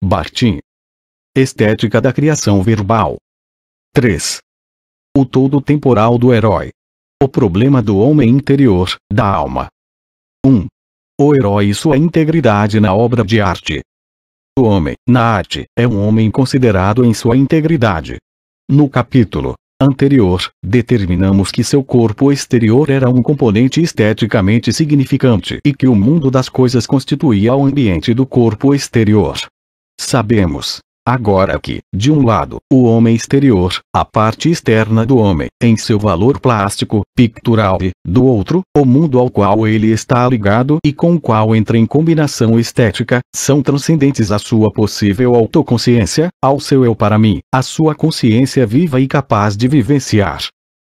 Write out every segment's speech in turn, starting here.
Bartin. Estética da criação verbal. 3. O todo temporal do herói. O problema do homem interior, da alma. 1. O herói e sua integridade na obra de arte. O homem, na arte, é um homem considerado em sua integridade. No capítulo anterior, determinamos que seu corpo exterior era um componente esteticamente significante e que o mundo das coisas constituía o ambiente do corpo exterior. Sabemos agora que, de um lado, o homem exterior, a parte externa do homem, em seu valor plástico, pictural e, do outro, o mundo ao qual ele está ligado e com o qual entra em combinação estética, são transcendentes à sua possível autoconsciência, ao seu eu para mim, à sua consciência viva e capaz de vivenciar.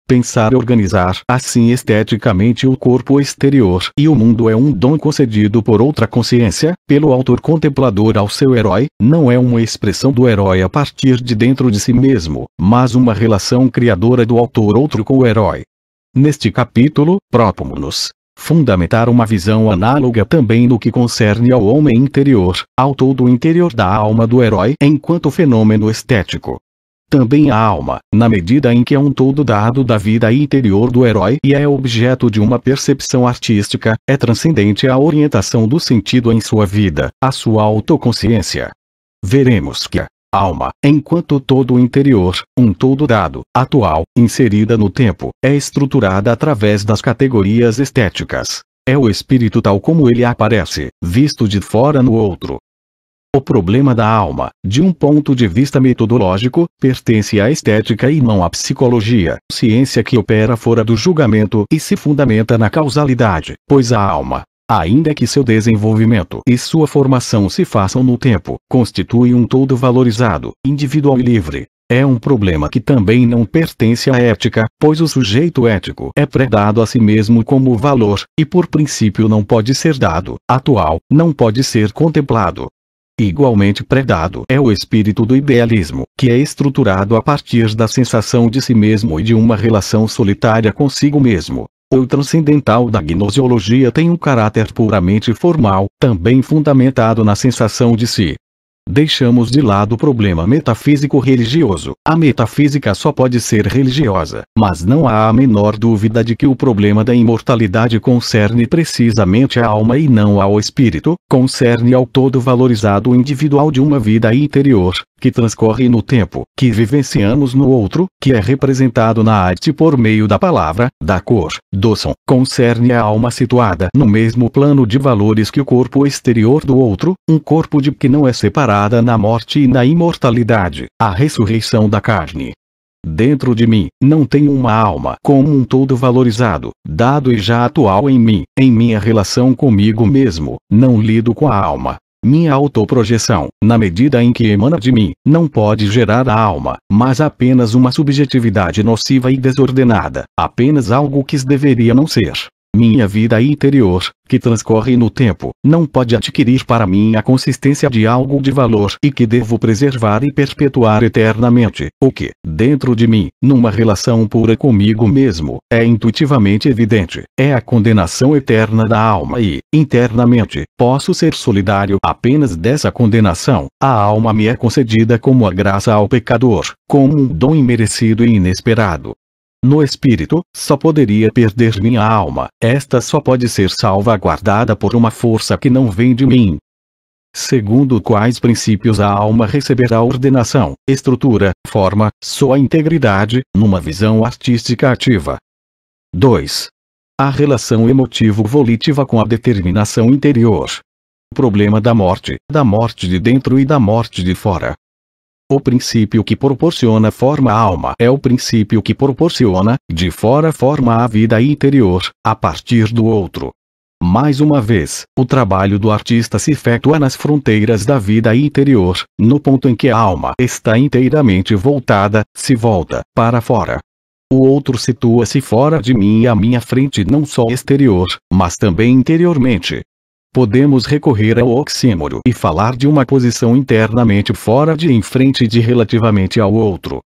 Pensar e organizar assim esteticamente o corpo exterior e o mundo é um dom concedido por outra consciência, pelo autor contemplador ao seu herói, não é uma expressão do herói a partir de dentro de si mesmo, mas uma relação criadora do autor outro com o herói. Neste capítulo, propomos-nos fundamentar uma visão análoga também no que concerne ao homem interior, ao todo interior da alma do herói enquanto fenômeno estético. Também a alma, na medida em que é um todo dado da vida interior do herói e é objeto de uma percepção artística, é transcendente à orientação do sentido em sua vida, à sua autoconsciência. Veremos que a alma, enquanto todo interior, um todo dado, atual, inserida no tempo, é estruturada através das categorias estéticas. É o espírito tal como ele aparece, visto de fora no outro. O problema da alma, de um ponto de vista metodológico, pertence à estética e não à psicologia, ciência que opera fora do julgamento e se fundamenta na causalidade, pois a alma, ainda que seu desenvolvimento e sua formação se façam no tempo, constitui um todo valorizado, individual e livre. É um problema que também não pertence à ética, pois o sujeito ético é predado a si mesmo como valor, e por princípio não pode ser dado, atual, não pode ser contemplado. Igualmente predado é o espírito do idealismo, que é estruturado a partir da sensação de si mesmo e de uma relação solitária consigo mesmo. O transcendental da gnoseologia tem um caráter puramente formal, também fundamentado na sensação de si. Deixamos de lado o problema metafísico-religioso. A metafísica só pode ser religiosa, mas não há a menor dúvida de que o problema da imortalidade concerne precisamente a alma e não ao espírito, concerne ao todo valorizado individual de uma vida interior, que transcorre no tempo, que vivenciamos no outro, que é representado na arte por meio da palavra, da cor, do som, concerne a alma situada no mesmo plano de valores que o corpo exterior do outro, um corpo de que não é separada na morte e na imortalidade, a ressurreição da carne. Dentro de mim, não tenho uma alma como um todo valorizado, dado e já atual em mim, em minha relação comigo mesmo, não lido com a alma. Minha autoprojeção, na medida em que emana de mim, não pode gerar a alma, mas apenas uma subjetividade nociva e desordenada, apenas algo que deveria não ser. Minha vida interior, que transcorre no tempo, não pode adquirir para mim a consistência de algo de valor e que devo preservar e perpetuar eternamente, o que, dentro de mim, numa relação pura comigo mesmo, é intuitivamente evidente, é a condenação eterna da alma e, internamente, posso ser solidário apenas dessa condenação. A alma me é concedida como a graça ao pecador, como um dom imerecido e inesperado. No espírito, só poderia perder minha alma, esta só pode ser salvaguardada por uma força que não vem de mim. Segundo quais princípios a alma receberá ordenação, estrutura, forma, sua integridade, numa visão artística ativa. 2. A relação emotivo-volitiva com a determinação interior. O problema da morte de dentro e da morte de fora. O princípio que proporciona forma à alma é o princípio que proporciona, de fora forma à vida interior, a partir do outro. Mais uma vez, o trabalho do artista se efetua nas fronteiras da vida interior, no ponto em que a alma está inteiramente voltada, se volta, para fora. O outro situa-se fora de mim e à minha frente não só exterior, mas também interiormente. Podemos recorrer ao oxímoro e falar de uma posição internamente fora de em frente de relativamente ao outro.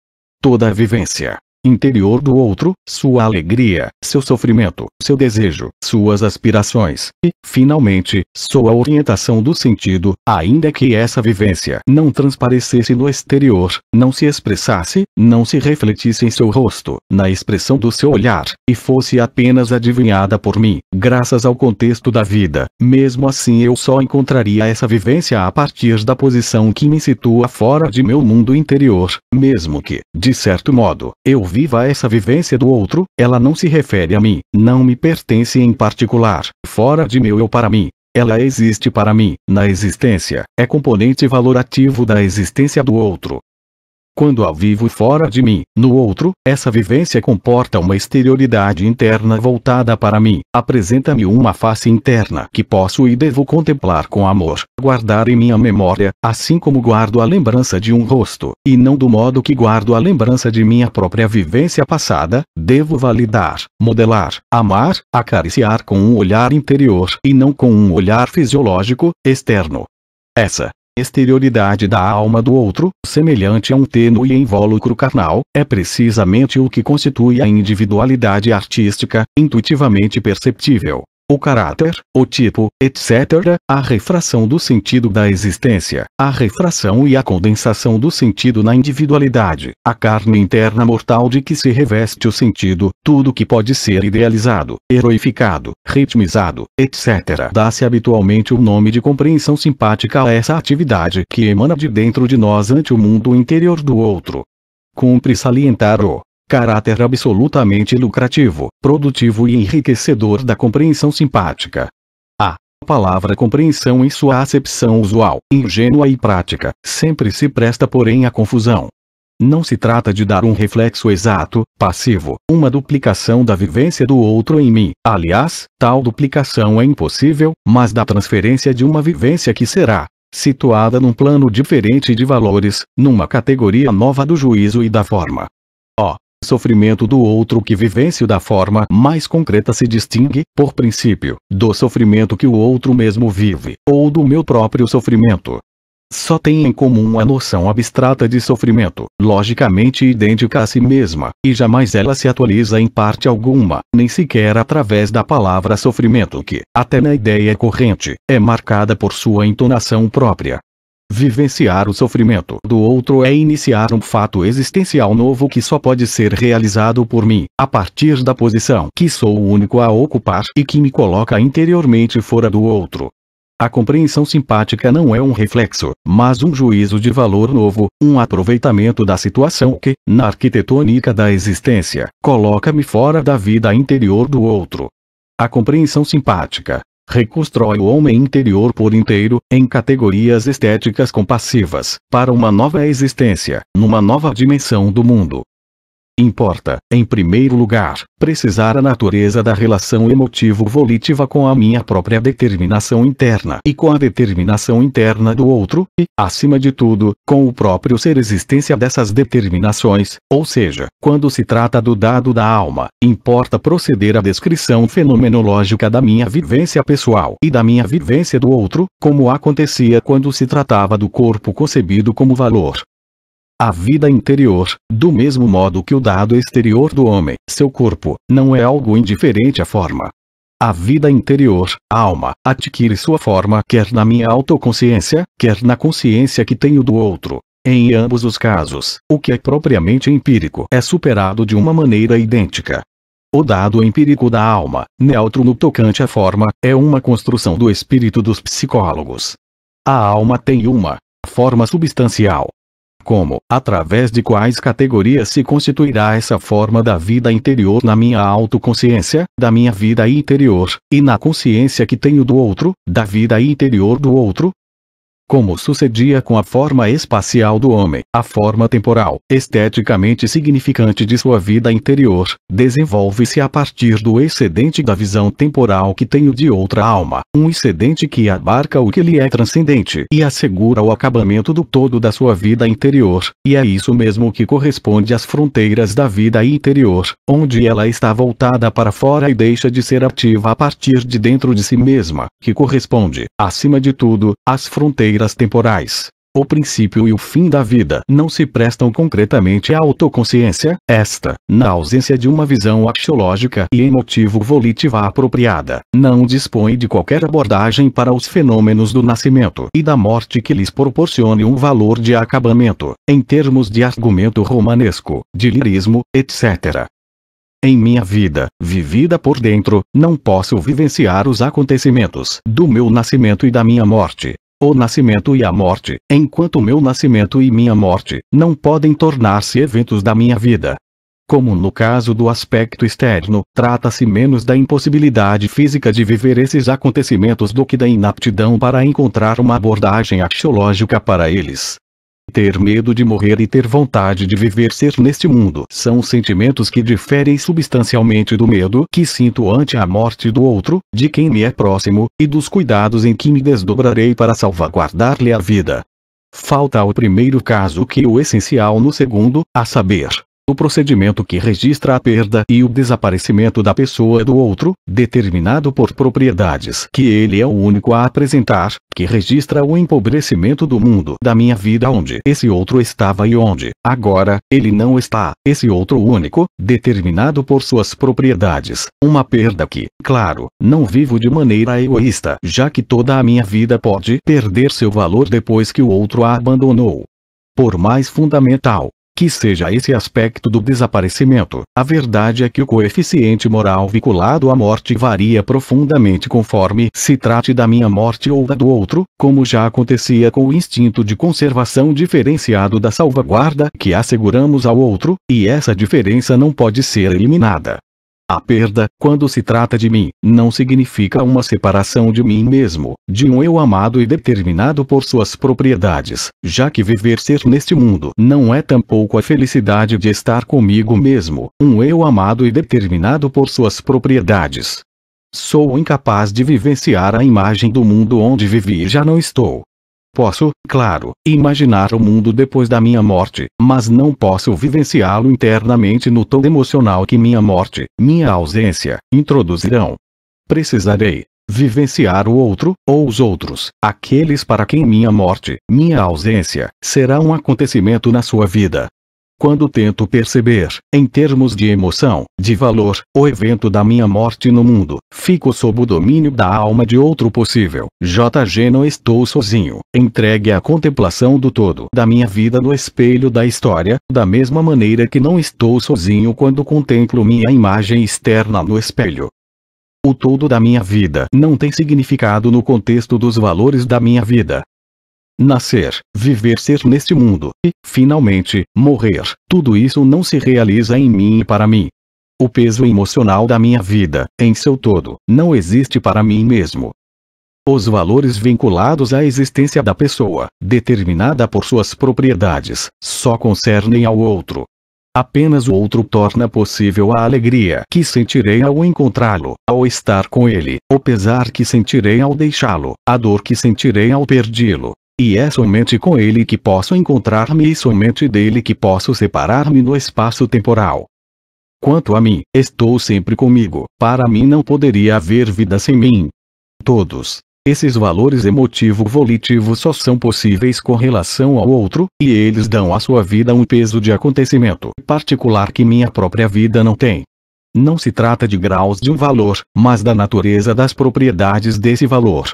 Toda a vivência interior do outro, sua alegria, seu sofrimento, seu desejo, suas aspirações, e, finalmente, sua orientação do sentido, ainda que essa vivência não transparecesse no exterior, não se expressasse, não se refletisse em seu rosto, na expressão do seu olhar, e fosse apenas adivinhada por mim, graças ao contexto da vida. Mesmo assim eu só encontraria essa vivência a partir da posição que me situa fora de meu mundo interior, mesmo que, de certo modo, eu viva essa vivência do outro, ela não se refere a mim, não me pertence em particular, fora de meu eu para mim. Ela existe para mim, na existência, é componente valorativo da existência do outro. Quando a vivo fora de mim, no outro, essa vivência comporta uma exterioridade interna voltada para mim, apresenta-me uma face interna que posso e devo contemplar com amor, guardar em minha memória, assim como guardo a lembrança de um rosto, e não do modo que guardo a lembrança de minha própria vivência passada, devo validar, modelar, amar, acariciar com um olhar interior e não com um olhar fisiológico, externo. Essa exterioridade da alma do outro, semelhante a um tênue invólucro carnal, é precisamente o que constitui a individualidade artística, intuitivamente perceptível. O caráter, o tipo, etc., a refração do sentido da existência, a refração e a condensação do sentido na individualidade, a carne interna mortal de que se reveste o sentido, tudo que pode ser idealizado, heroificado, ritmizado, etc. Dá-se habitualmente o nome de compreensão simpática a essa atividade que emana de dentro de nós ante o mundo interior do outro. Cumpre salientar o caráter absolutamente lucrativo, produtivo e enriquecedor da compreensão simpática. A palavra compreensão em sua acepção usual, ingênua e prática, sempre se presta porém à confusão. Não se trata de dar um reflexo exato, passivo, uma duplicação da vivência do outro em mim. Aliás, tal duplicação é impossível, mas da transferência de uma vivência que será situada num plano diferente de valores, numa categoria nova do juízo e da forma. Sofrimento do outro que vivêncio da forma mais concreta se distingue, por princípio, do sofrimento que o outro mesmo vive, ou do meu próprio sofrimento. Só tem em comum a noção abstrata de sofrimento, logicamente idêntica a si mesma, e jamais ela se atualiza em parte alguma, nem sequer através da palavra sofrimento que, até na ideia corrente, é marcada por sua entonação própria. Vivenciar o sofrimento do outro é iniciar um fato existencial novo que só pode ser realizado por mim, a partir da posição que sou o único a ocupar e que me coloca interiormente fora do outro. A compreensão simpática não é um reflexo, mas um juízo de valor novo, um aproveitamento da situação que, na arquitetônica da existência, coloca-me fora da vida interior do outro. A compreensão simpática reconstrói o homem interior por inteiro, em categorias estéticas compassivas, para uma nova existência, numa nova dimensão do mundo. Importa, em primeiro lugar, precisar a natureza da relação emotivo-volitiva com a minha própria determinação interna e com a determinação interna do outro, e, acima de tudo, com o próprio ser existência dessas determinações, ou seja, quando se trata do dado da alma, importa proceder à descrição fenomenológica da minha vivência pessoal e da minha vivência do outro, como acontecia quando se tratava do corpo concebido como valor. A vida interior, do mesmo modo que o dado exterior do homem, seu corpo, não é algo indiferente à forma. A vida interior, a alma, adquire sua forma quer na minha autoconsciência, quer na consciência que tenho do outro. Em ambos os casos, o que é propriamente empírico é superado de uma maneira idêntica. O dado empírico da alma, neutro no tocante à forma, é uma construção do espírito dos psicólogos. A alma tem uma forma substancial. Como, através de quais categorias se constituirá essa forma da vida interior na minha autoconsciência, da minha vida interior, e na consciência que tenho do outro, da vida interior do outro? Como sucedia com a forma espacial do homem, a forma temporal, esteticamente significante de sua vida interior, desenvolve-se a partir do excedente da visão temporal que tenho de outra alma, um excedente que abarca o que lhe é transcendente e assegura o acabamento do todo da sua vida interior, e é isso mesmo que corresponde às fronteiras da vida interior, onde ela está voltada para fora e deixa de ser ativa a partir de dentro de si mesma, que corresponde, acima de tudo, às fronteiras temporais. O princípio e o fim da vida não se prestam concretamente à autoconsciência, esta, na ausência de uma visão axiológica e emotivo-volitiva apropriada, não dispõe de qualquer abordagem para os fenômenos do nascimento e da morte que lhes proporcione um valor de acabamento, em termos de argumento romanesco, de lirismo, etc. Em minha vida, vivida por dentro, não posso vivenciar os acontecimentos do meu nascimento e da minha morte. O nascimento e a morte, enquanto meu nascimento e minha morte, não podem tornar-se eventos da minha vida. Como no caso do aspecto externo, trata-se menos da impossibilidade física de viver esses acontecimentos do que da inaptidão para encontrar uma abordagem axiológica para eles. Ter medo de morrer e ter vontade de viver ser neste mundo são sentimentos que diferem substancialmente do medo que sinto ante a morte do outro, de quem me é próximo, e dos cuidados em que me desdobrarei para salvaguardar-lhe a vida. Falta ao primeiro caso que o essencial no segundo, a saber, o procedimento que registra a perda e o desaparecimento da pessoa do outro, determinado por propriedades que ele é o único a apresentar, que registra o empobrecimento do mundo da minha vida onde esse outro estava e onde, agora, ele não está, esse outro único, determinado por suas propriedades, uma perda que, claro, não vivo de maneira egoísta, já que toda a minha vida pode perder seu valor depois que o outro a abandonou. Por mais fundamental que seja esse aspecto do desaparecimento, a verdade é que o coeficiente moral vinculado à morte varia profundamente conforme se trate da minha morte ou da do outro, como já acontecia com o instinto de conservação diferenciado da salvaguarda que asseguramos ao outro, e essa diferença não pode ser eliminada. A perda, quando se trata de mim, não significa uma separação de mim mesmo, de um eu amado e determinado por suas propriedades, já que viver ser neste mundo não é tampouco a felicidade de estar comigo mesmo, um eu amado e determinado por suas propriedades. Sou incapaz de vivenciar a imagem do mundo onde vivi e já não estou. Posso, claro, imaginar o mundo depois da minha morte, mas não posso vivenciá-lo internamente no tom emocional que minha morte, minha ausência, introduzirão. Precisarei vivenciar o outro, ou os outros, aqueles para quem minha morte, minha ausência, será um acontecimento na sua vida. Quando tento perceber, em termos de emoção, de valor, o evento da minha morte no mundo, fico sob o domínio da alma de outro possível. JG não estou sozinho, entregue à contemplação do todo da minha vida no espelho da história, da mesma maneira que não estou sozinho quando contemplo minha imagem externa no espelho. O todo da minha vida não tem significado no contexto dos valores da minha vida. Nascer, viver ser neste mundo, e, finalmente, morrer, tudo isso não se realiza em mim e para mim. O peso emocional da minha vida, em seu todo, não existe para mim mesmo. Os valores vinculados à existência da pessoa, determinada por suas propriedades, só concernem ao outro. Apenas o outro torna possível a alegria que sentirei ao encontrá-lo, ao estar com ele, o pesar que sentirei ao deixá-lo, a dor que sentirei ao perdê-lo. E é somente com ele que posso encontrar-me e somente dele que posso separar-me no espaço temporal. Quanto a mim, estou sempre comigo, para mim não poderia haver vida sem mim. Todos esses valores emotivo-volitivos só são possíveis com relação ao outro, e eles dão à sua vida um peso de acontecimento particular que minha própria vida não tem. Não se trata de graus de um valor, mas da natureza das propriedades desse valor.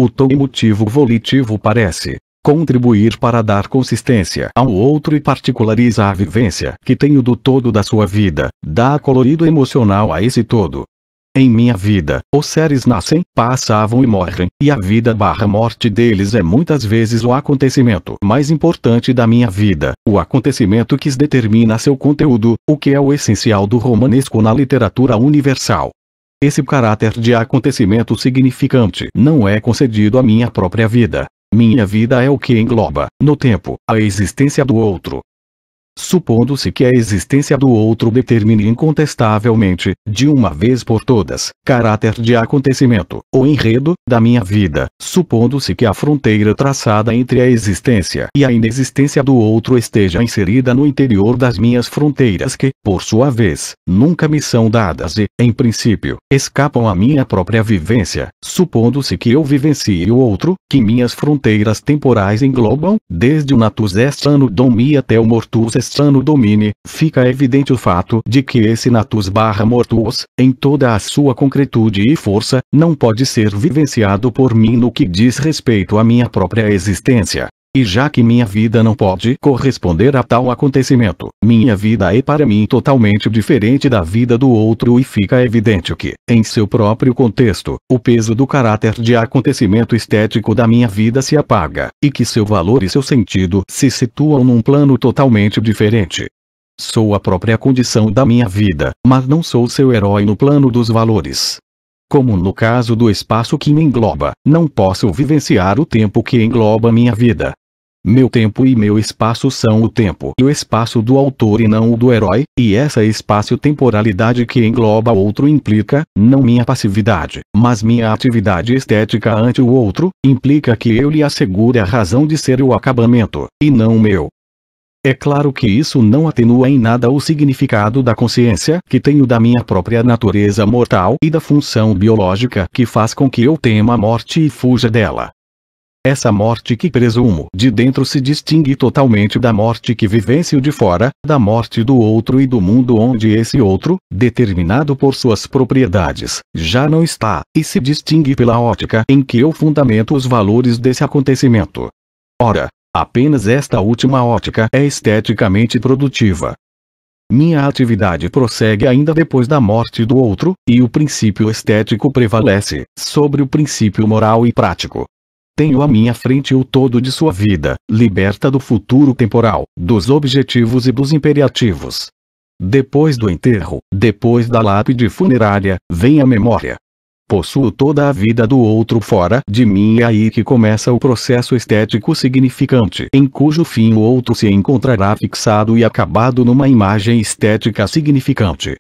O tom emotivo-volitivo parece contribuir para dar consistência ao outro e particulariza a vivência que tenho do todo da sua vida, dá colorido emocional a esse todo. Em minha vida, os seres nascem, passavam e morrem, e a vida/morte deles é muitas vezes o acontecimento mais importante da minha vida, o acontecimento que determina seu conteúdo, o que é o essencial do romanesco na literatura universal. Esse caráter de acontecimento significante não é concedido à minha própria vida. Minha vida é o que engloba, no tempo, a existência do outro. supondo-se que a existência do outro determine incontestavelmente, de uma vez por todas, caráter de acontecimento, ou enredo, da minha vida, supondo-se que a fronteira traçada entre a existência e a inexistência do outro esteja inserida no interior das minhas fronteiras que, por sua vez, nunca me são dadas e, em princípio, escapam à minha própria vivência, supondo-se que eu vivencie o outro, que minhas fronteiras temporais englobam, desde o natus est anno domini até o mortus est anno domini, fica evidente o fato de que esse natus/mortus, em toda a sua concretude e força, não pode ser vivenciado por mim no que diz respeito à minha própria existência. E já que minha vida não pode corresponder a tal acontecimento, minha vida é para mim totalmente diferente da vida do outro e fica evidente que, em seu próprio contexto, o peso do caráter de acontecimento estético da minha vida se apaga, e que seu valor e seu sentido se situam num plano totalmente diferente. Sou a própria condição da minha vida, mas não sou seu herói no plano dos valores. Como no caso do espaço que me engloba, não posso vivenciar o tempo que engloba minha vida. Meu tempo e meu espaço são o tempo e o espaço do autor e não o do herói, e essa espaço-temporalidade que engloba outro implica, não minha passividade, mas minha atividade estética ante o outro, implica que eu lhe assegure a razão de ser o acabamento, e não o meu. É claro que isso não atenua em nada o significado da consciência que tenho da minha própria natureza mortal e da função biológica que faz com que eu tema a morte e fuja dela. Essa morte que presumo de dentro se distingue totalmente da morte que vivencio de fora, da morte do outro e do mundo onde esse outro, determinado por suas propriedades, já não está, e se distingue pela ótica em que eu fundamento os valores desse acontecimento. Ora, apenas esta última ótica é esteticamente produtiva. Minha atividade prossegue ainda depois da morte do outro, e o princípio estético prevalece sobre o princípio moral e prático. Tenho à minha frente o todo de sua vida, liberta do futuro temporal, dos objetivos e dos imperativos. Depois do enterro, depois da lápide funerária, vem a memória. Possuo toda a vida do outro fora de mim e é aí que começa o processo estético significante, em cujo fim o outro se encontrará fixado e acabado numa imagem estética significante.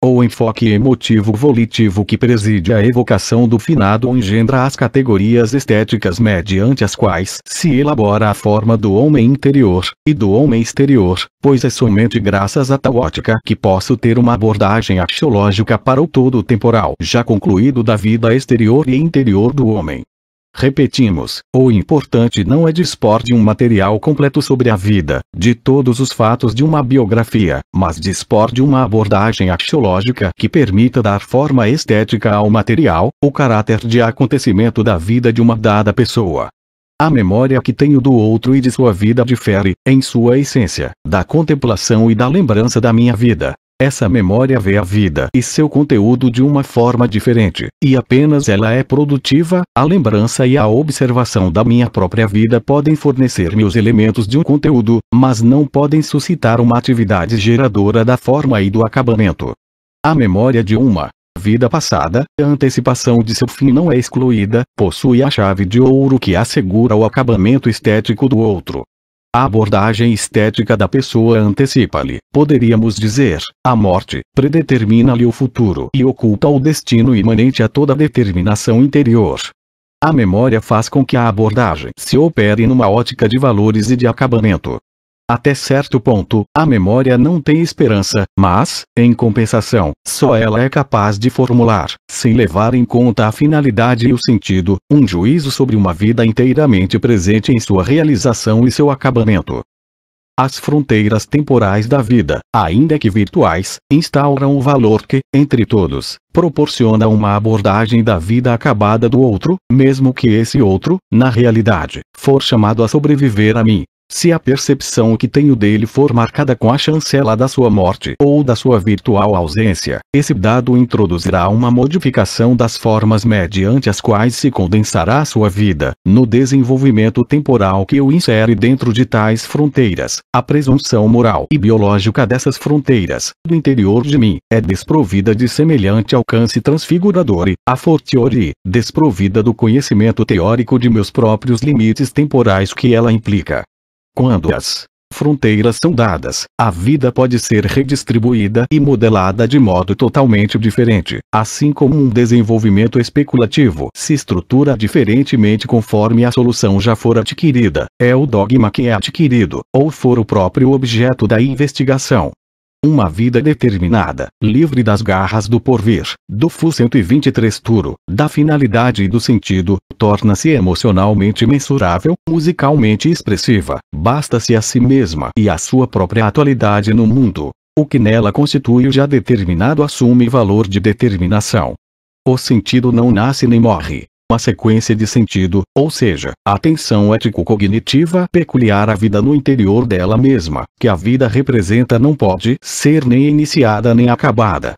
O enfoque emotivo volitivo que preside a evocação do finado engendra as categorias estéticas mediante as quais se elabora a forma do homem interior, e do homem exterior, pois é somente graças a tal ótica que posso ter uma abordagem axiológica para o todo temporal já concluído da vida exterior e interior do homem. Repetimos, o importante não é dispor de um material completo sobre a vida, de todos os fatos de uma biografia, mas dispor de uma abordagem axiológica que permita dar forma estética ao material, o caráter de acontecimento da vida de uma dada pessoa. A memória que tenho do outro e de sua vida difere, em sua essência, da contemplação e da lembrança da minha vida. Essa memória vê a vida e seu conteúdo de uma forma diferente, e apenas ela é produtiva. A lembrança e a observação da minha própria vida podem fornecer-me os elementos de um conteúdo, mas não podem suscitar uma atividade geradora da forma e do acabamento. A memória de uma vida passada, a antecipação de seu fim não é excluída, possui a chave de ouro que assegura o acabamento estético do outro. A abordagem estética da pessoa antecipa-lhe, poderíamos dizer, a morte, predetermina-lhe o futuro e oculta o destino imanente a toda determinação interior. A memória faz com que a abordagem se opere numa ótica de valores e de acabamento. Até certo ponto, a memória não tem esperança, mas, em compensação, só ela é capaz de formular, sem levar em conta a finalidade e o sentido, um juízo sobre uma vida inteiramente presente em sua realização e seu acabamento. As fronteiras temporais da vida, ainda que virtuais, instauram o valor que, entre todos, proporciona uma abordagem da vida acabada do outro, mesmo que esse outro, na realidade, for chamado a sobreviver a mim. Se a percepção que tenho dele for marcada com a chancela da sua morte ou da sua virtual ausência, esse dado introduzirá uma modificação das formas mediante as quais se condensará a sua vida, no desenvolvimento temporal que o insere dentro de tais fronteiras. A presunção moral e biológica dessas fronteiras, do interior de mim, é desprovida de semelhante alcance transfigurador e, a fortiori, desprovida do conhecimento teórico de meus próprios limites temporais que ela implica. Quando as fronteiras são dadas, a vida pode ser redistribuída e modelada de modo totalmente diferente, assim como um desenvolvimento especulativo se estrutura diferentemente conforme a solução já for adquirida, é o dogma que é adquirido, ou for o próprio objeto da investigação. Uma vida determinada, livre das garras do porvir, do Fu 123 Turo, da finalidade e do sentido, torna-se emocionalmente mensurável, musicalmente expressiva, basta-se a si mesma e a sua própria atualidade no mundo. O que nela constitui o já determinado assume valor de determinação. O sentido não nasce nem morre. Uma sequência de sentido, ou seja, a tensão ético-cognitiva peculiar à vida no interior dela mesma, que a vida representa não pode ser nem iniciada nem acabada.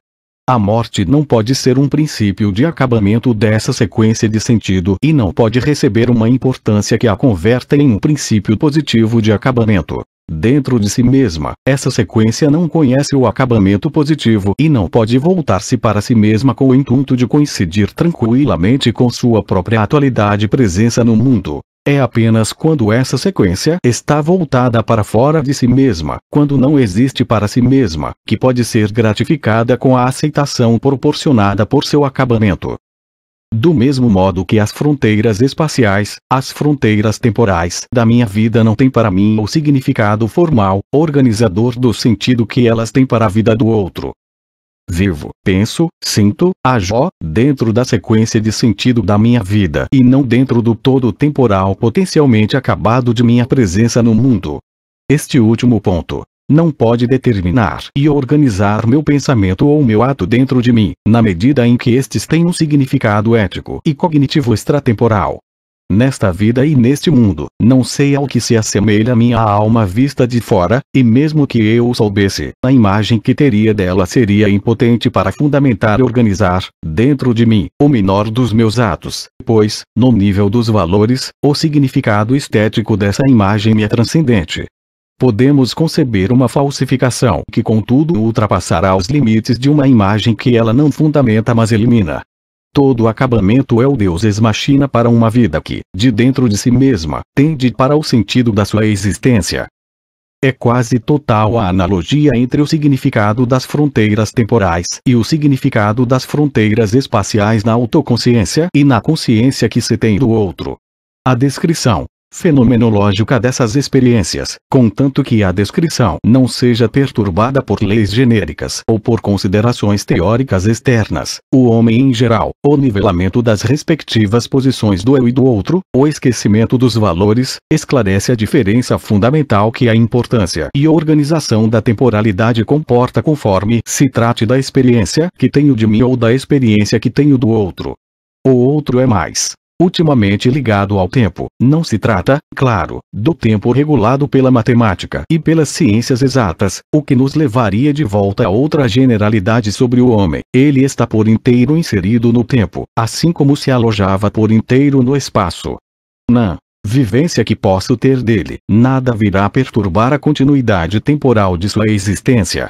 A morte não pode ser um princípio de acabamento dessa sequência de sentido e não pode receber uma importância que a converta em um princípio positivo de acabamento. Dentro de si mesma, essa sequência não conhece o acabamento positivo e não pode voltar-se para si mesma com o intuito de coincidir tranquilamente com sua própria atualidade e presença no mundo. É apenas quando essa sequência está voltada para fora de si mesma, quando não existe para si mesma, que pode ser gratificada com a aceitação proporcionada por seu acabamento. Do mesmo modo que as fronteiras espaciais, as fronteiras temporais da minha vida não têm para mim o significado formal, organizador do sentido que elas têm para a vida do outro. Vivo, penso, sinto, ajo, dentro da sequência de sentido da minha vida e não dentro do todo temporal potencialmente acabado de minha presença no mundo. Este último ponto não pode determinar e organizar meu pensamento ou meu ato dentro de mim, na medida em que estes têm um significado ético e cognitivo extratemporal. Nesta vida e neste mundo, não sei ao que se assemelha minha alma vista de fora, e mesmo que eu soubesse, a imagem que teria dela seria impotente para fundamentar e organizar, dentro de mim, o menor dos meus atos, pois, no nível dos valores, o significado estético dessa imagem me é transcendente. Podemos conceber uma falsificação que contudo ultrapassará os limites de uma imagem que ela não fundamenta mas elimina. Todo acabamento é o Deus ex machina para uma vida que, de dentro de si mesma, tende para o sentido da sua existência. É quase total a analogia entre o significado das fronteiras temporais e o significado das fronteiras espaciais na autoconsciência e na consciência que se tem do outro. A descrição fenomenológica dessas experiências, contanto que a descrição não seja perturbada por leis genéricas ou por considerações teóricas externas, o homem em geral, o nivelamento das respectivas posições do eu e do outro, o esquecimento dos valores, esclarece a diferença fundamental que a importância e organização da temporalidade comporta conforme se trate da experiência que tenho de mim ou da experiência que tenho do outro. O outro é mais ultimamente ligado ao tempo, não se trata, claro, do tempo regulado pela matemática e pelas ciências exatas, o que nos levaria de volta a outra generalidade sobre o homem. Ele está por inteiro inserido no tempo, assim como se alojava por inteiro no espaço. Na vivência que posso ter dele, nada virá perturbar a continuidade temporal de sua existência.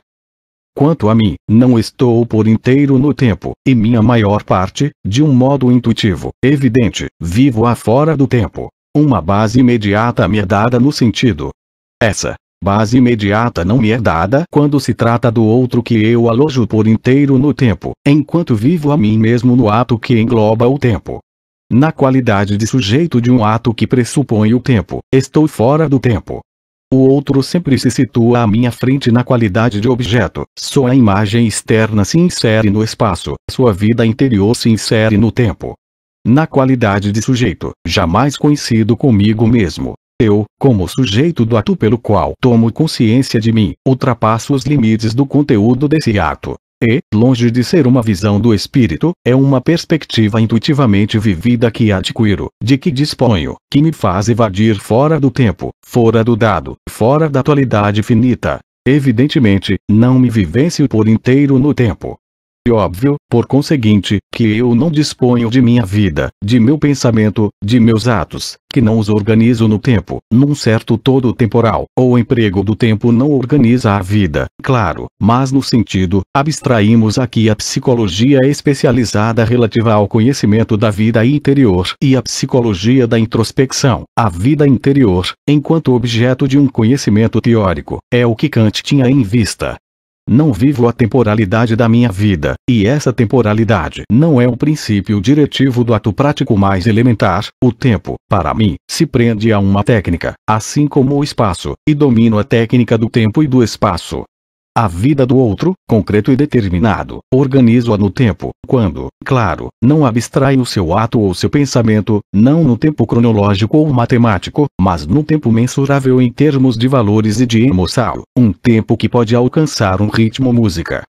Quanto a mim, não estou por inteiro no tempo, e minha maior parte, de um modo intuitivo, evidente, vivo afora do tempo. Uma base imediata me é dada no sentido. Essa base imediata não me é dada quando se trata do outro que eu alojo por inteiro no tempo, enquanto vivo a mim mesmo no ato que engloba o tempo. Na qualidade de sujeito de um ato que pressupõe o tempo, estou fora do tempo. O outro sempre se situa à minha frente na qualidade de objeto, sua imagem externa se insere no espaço, sua vida interior se insere no tempo. Na qualidade de sujeito, jamais coincido comigo mesmo. Eu, como sujeito do ato pelo qual tomo consciência de mim, ultrapasso os limites do conteúdo desse ato. E, longe de ser uma visão do espírito, é uma perspectiva intuitivamente vivida que adquiro, de que disponho, que me faz evadir fora do tempo, fora do dado, fora da atualidade finita. Evidentemente, não me vivencio por inteiro no tempo. E óbvio, por conseguinte, que eu não disponho de minha vida, de meu pensamento, de meus atos, que não os organizo no tempo, num certo todo temporal. O emprego do tempo não organiza a vida, claro, mas no sentido, abstraímos aqui a psicologia especializada relativa ao conhecimento da vida interior e a psicologia da introspecção. A vida interior, enquanto objeto de um conhecimento teórico, é o que Kant tinha em vista. Não vivo a temporalidade da minha vida, e essa temporalidade não é o princípio diretivo do ato prático mais elementar. O tempo, para mim, se prende a uma técnica, assim como o espaço, e domino a técnica do tempo e do espaço. A vida do outro, concreto e determinado, organizo-a no tempo, quando, claro, não abstraio seu ato ou seu pensamento, não no tempo cronológico ou matemático, mas no tempo mensurável em termos de valores e de emoção, um tempo que pode alcançar um ritmo música.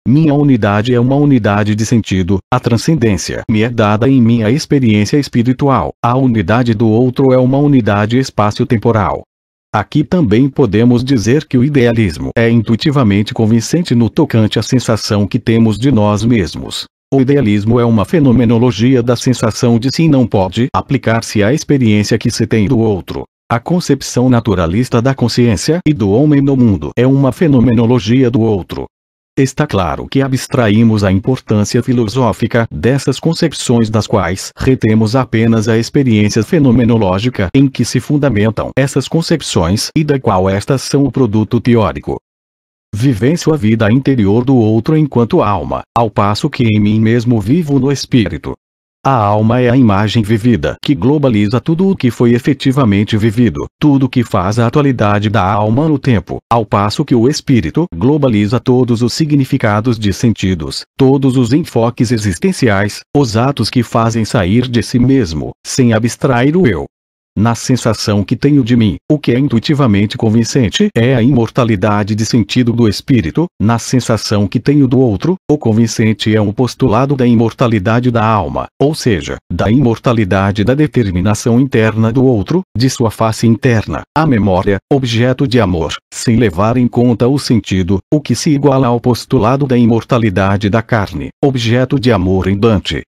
Minha unidade é uma unidade de sentido, a transcendência me é dada em minha experiência espiritual, a unidade do outro é uma unidade espaço-temporal. Aqui também podemos dizer que o idealismo é intuitivamente convincente no tocante à sensação que temos de nós mesmos. O idealismo é uma fenomenologia da sensação de si e não pode aplicar-se à experiência que se tem do outro. A concepção naturalista da consciência e do homem no mundo é uma fenomenologia do outro. Está claro que abstraímos a importância filosófica dessas concepções das quais retemos apenas a experiência fenomenológica em que se fundamentam essas concepções e da qual estas são o produto teórico. Vivencio a vida interior do outro enquanto alma, ao passo que em mim mesmo vivo no espírito. A alma é a imagem vivida que globaliza tudo o que foi efetivamente vivido, tudo que faz a atualidade da alma no tempo, ao passo que o espírito globaliza todos os significados de sentidos, todos os enfoques existenciais, os atos que fazem sair de si mesmo, sem abstrair o eu. Na sensação que tenho de mim, o que é intuitivamente convincente é a imortalidade de sentido do espírito, na sensação que tenho do outro, o convincente é um postulado da imortalidade da alma, ou seja, da imortalidade da determinação interna do outro, de sua face interna, a memória, objeto de amor, sem levar em conta o sentido, o que se iguala ao postulado da imortalidade da carne, objeto de amor em Dante.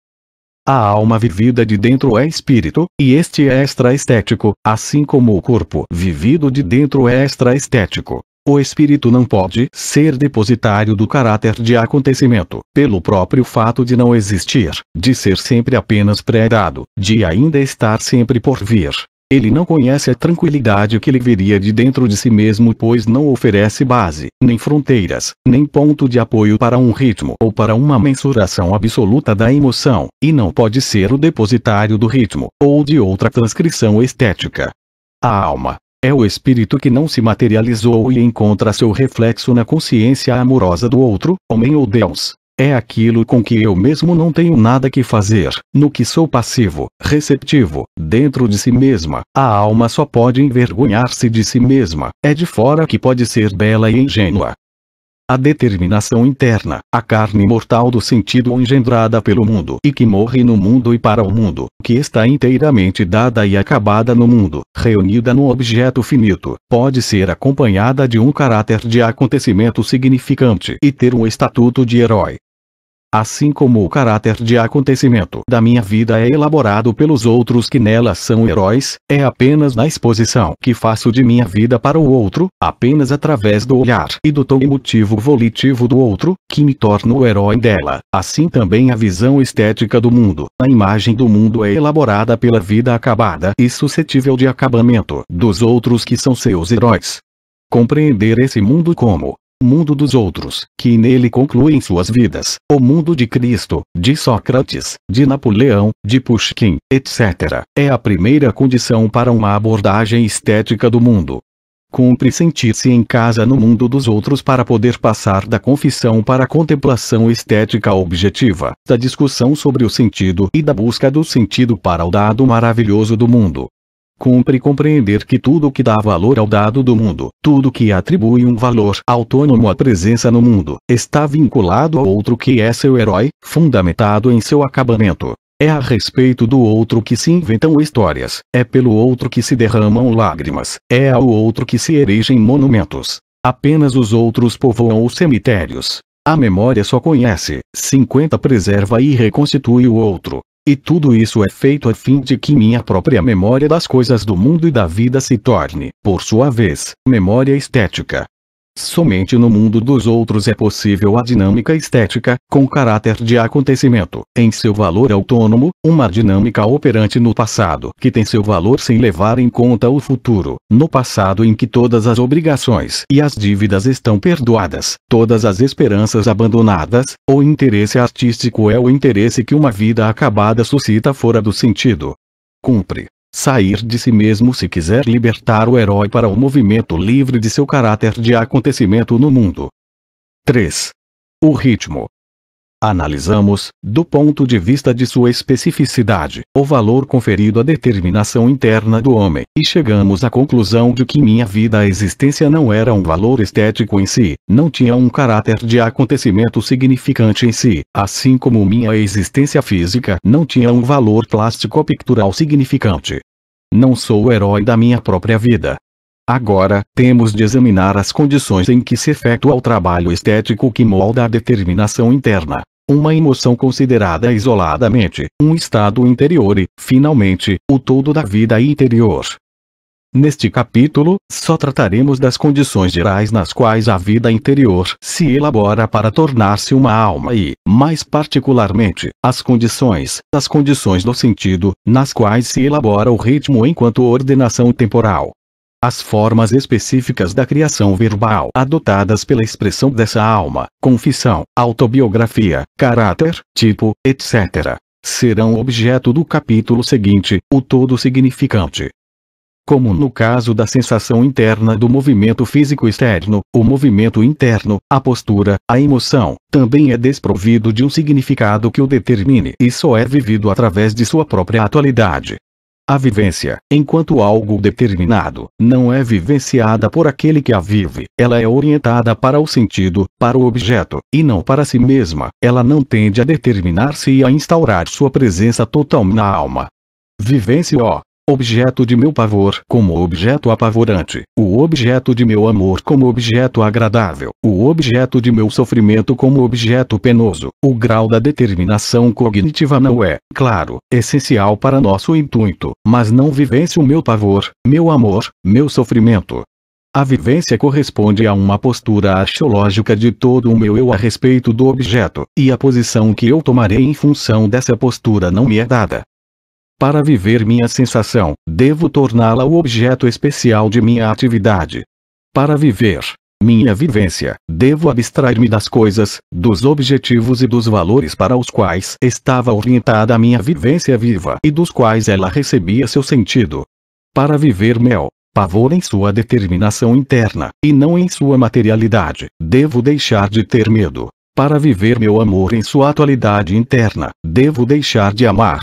A alma vivida de dentro é espírito, e este é extraestético, assim como o corpo vivido de dentro é extraestético. O espírito não pode ser depositário do caráter de acontecimento, pelo próprio fato de não existir, de ser sempre apenas pré-dado, de ainda estar sempre por vir. Ele não conhece a tranquilidade que lhe viria de dentro de si mesmo, pois não oferece base, nem fronteiras, nem ponto de apoio para um ritmo ou para uma mensuração absoluta da emoção, e não pode ser o depositário do ritmo, ou de outra transcrição estética. A alma é o espírito que não se materializou e encontra seu reflexo na consciência amorosa do outro, homem ou Deus. É aquilo com que eu mesmo não tenho nada que fazer, no que sou passivo, receptivo, dentro de si mesma. A alma só pode envergonhar-se de si mesma, é de fora que pode ser bela e ingênua. A determinação interna, a carne mortal do sentido engendrada pelo mundo e que morre no mundo e para o mundo, que está inteiramente dada e acabada no mundo, reunida no objeto finito, pode ser acompanhada de um caráter de acontecimento significante e ter um estatuto de herói. Assim como o caráter de acontecimento da minha vida é elaborado pelos outros que nela são heróis, é apenas na exposição que faço de minha vida para o outro, apenas através do olhar e do tom emotivo volitivo do outro, que me torno o herói dela. Assim também a visão estética do mundo, a imagem do mundo é elaborada pela vida acabada e suscetível de acabamento dos outros que são seus heróis. Compreender esse mundo como o mundo dos outros, que nele concluem suas vidas, o mundo de Cristo, de Sócrates, de Napoleão, de Pushkin, etc., é a primeira condição para uma abordagem estética do mundo. Cumpre sentir-se em casa no mundo dos outros para poder passar da confissão para a contemplação estética objetiva, da discussão sobre o sentido e da busca do sentido para o dado maravilhoso do mundo. Cumpre compreender que tudo que dá valor ao dado do mundo, tudo que atribui um valor autônomo à presença no mundo, está vinculado ao outro que é seu herói, fundamentado em seu acabamento. É a respeito do outro que se inventam histórias, é pelo outro que se derramam lágrimas, é ao outro que se erigem monumentos. Apenas os outros povoam os cemitérios. A memória só conhece, 50 preserva e reconstitui o outro. E tudo isso é feito a fim de que minha própria memória das coisas do mundo e da vida se torne, por sua vez, memória estética. Somente no mundo dos outros é possível a dinâmica estética, com caráter de acontecimento, em seu valor autônomo, uma dinâmica operante no passado que tem seu valor sem levar em conta o futuro, no passado em que todas as obrigações e as dívidas estão perdoadas, todas as esperanças abandonadas. O interesse artístico é o interesse que uma vida acabada suscita fora do sentido. Cumpre sair de si mesmo se quiser libertar o herói para o movimento livre de seu caráter de acontecimento no mundo. 3. O ritmo. Analisamos, do ponto de vista de sua especificidade, o valor conferido à determinação interna do homem, e chegamos à conclusão de que minha vida a existência não era um valor estético em si, não tinha um caráter de acontecimento significante em si, assim como minha existência física não tinha um valor plástico-pictural significante. Não sou o herói da minha própria vida. Agora, temos de examinar as condições em que se efetua o trabalho estético que molda a determinação interna. Uma emoção considerada isoladamente, um estado interior e, finalmente, o todo da vida interior. Neste capítulo, só trataremos das condições gerais nas quais a vida interior se elabora para tornar-se uma alma e, mais particularmente, as condições do sentido, nas quais se elabora o ritmo enquanto ordenação temporal. As formas específicas da criação verbal adotadas pela expressão dessa alma, confissão, autobiografia, caráter, tipo, etc., serão objeto do capítulo seguinte, o todo significante. Como no caso da sensação interna do movimento físico externo, o movimento interno, a postura, a emoção, também é desprovido de um significado que o determine e só é vivido através de sua própria atualidade. A vivência, enquanto algo determinado, não é vivenciada por aquele que a vive, ela é orientada para o sentido, para o objeto, e não para si mesma, ela não tende a determinar-se e a instaurar sua presença total na alma. Vivência objeto de meu pavor como objeto apavorante, o objeto de meu amor como objeto agradável, o objeto de meu sofrimento como objeto penoso. O grau da determinação cognitiva não é, claro, essencial para nosso intuito, mas não vivencio meu pavor, meu amor, meu sofrimento. A vivência corresponde a uma postura axiológica de todo o meu eu a respeito do objeto, e a posição que eu tomarei em função dessa postura não me é dada. Para viver minha sensação, devo torná-la o objeto especial de minha atividade. Para viver minha vivência, devo abstrair-me das coisas, dos objetivos e dos valores para os quais estava orientada a minha vivência viva e dos quais ela recebia seu sentido. Para viver meu pavor em sua determinação interna, e não em sua materialidade, devo deixar de ter medo. Para viver meu amor em sua atualidade interna, devo deixar de amar.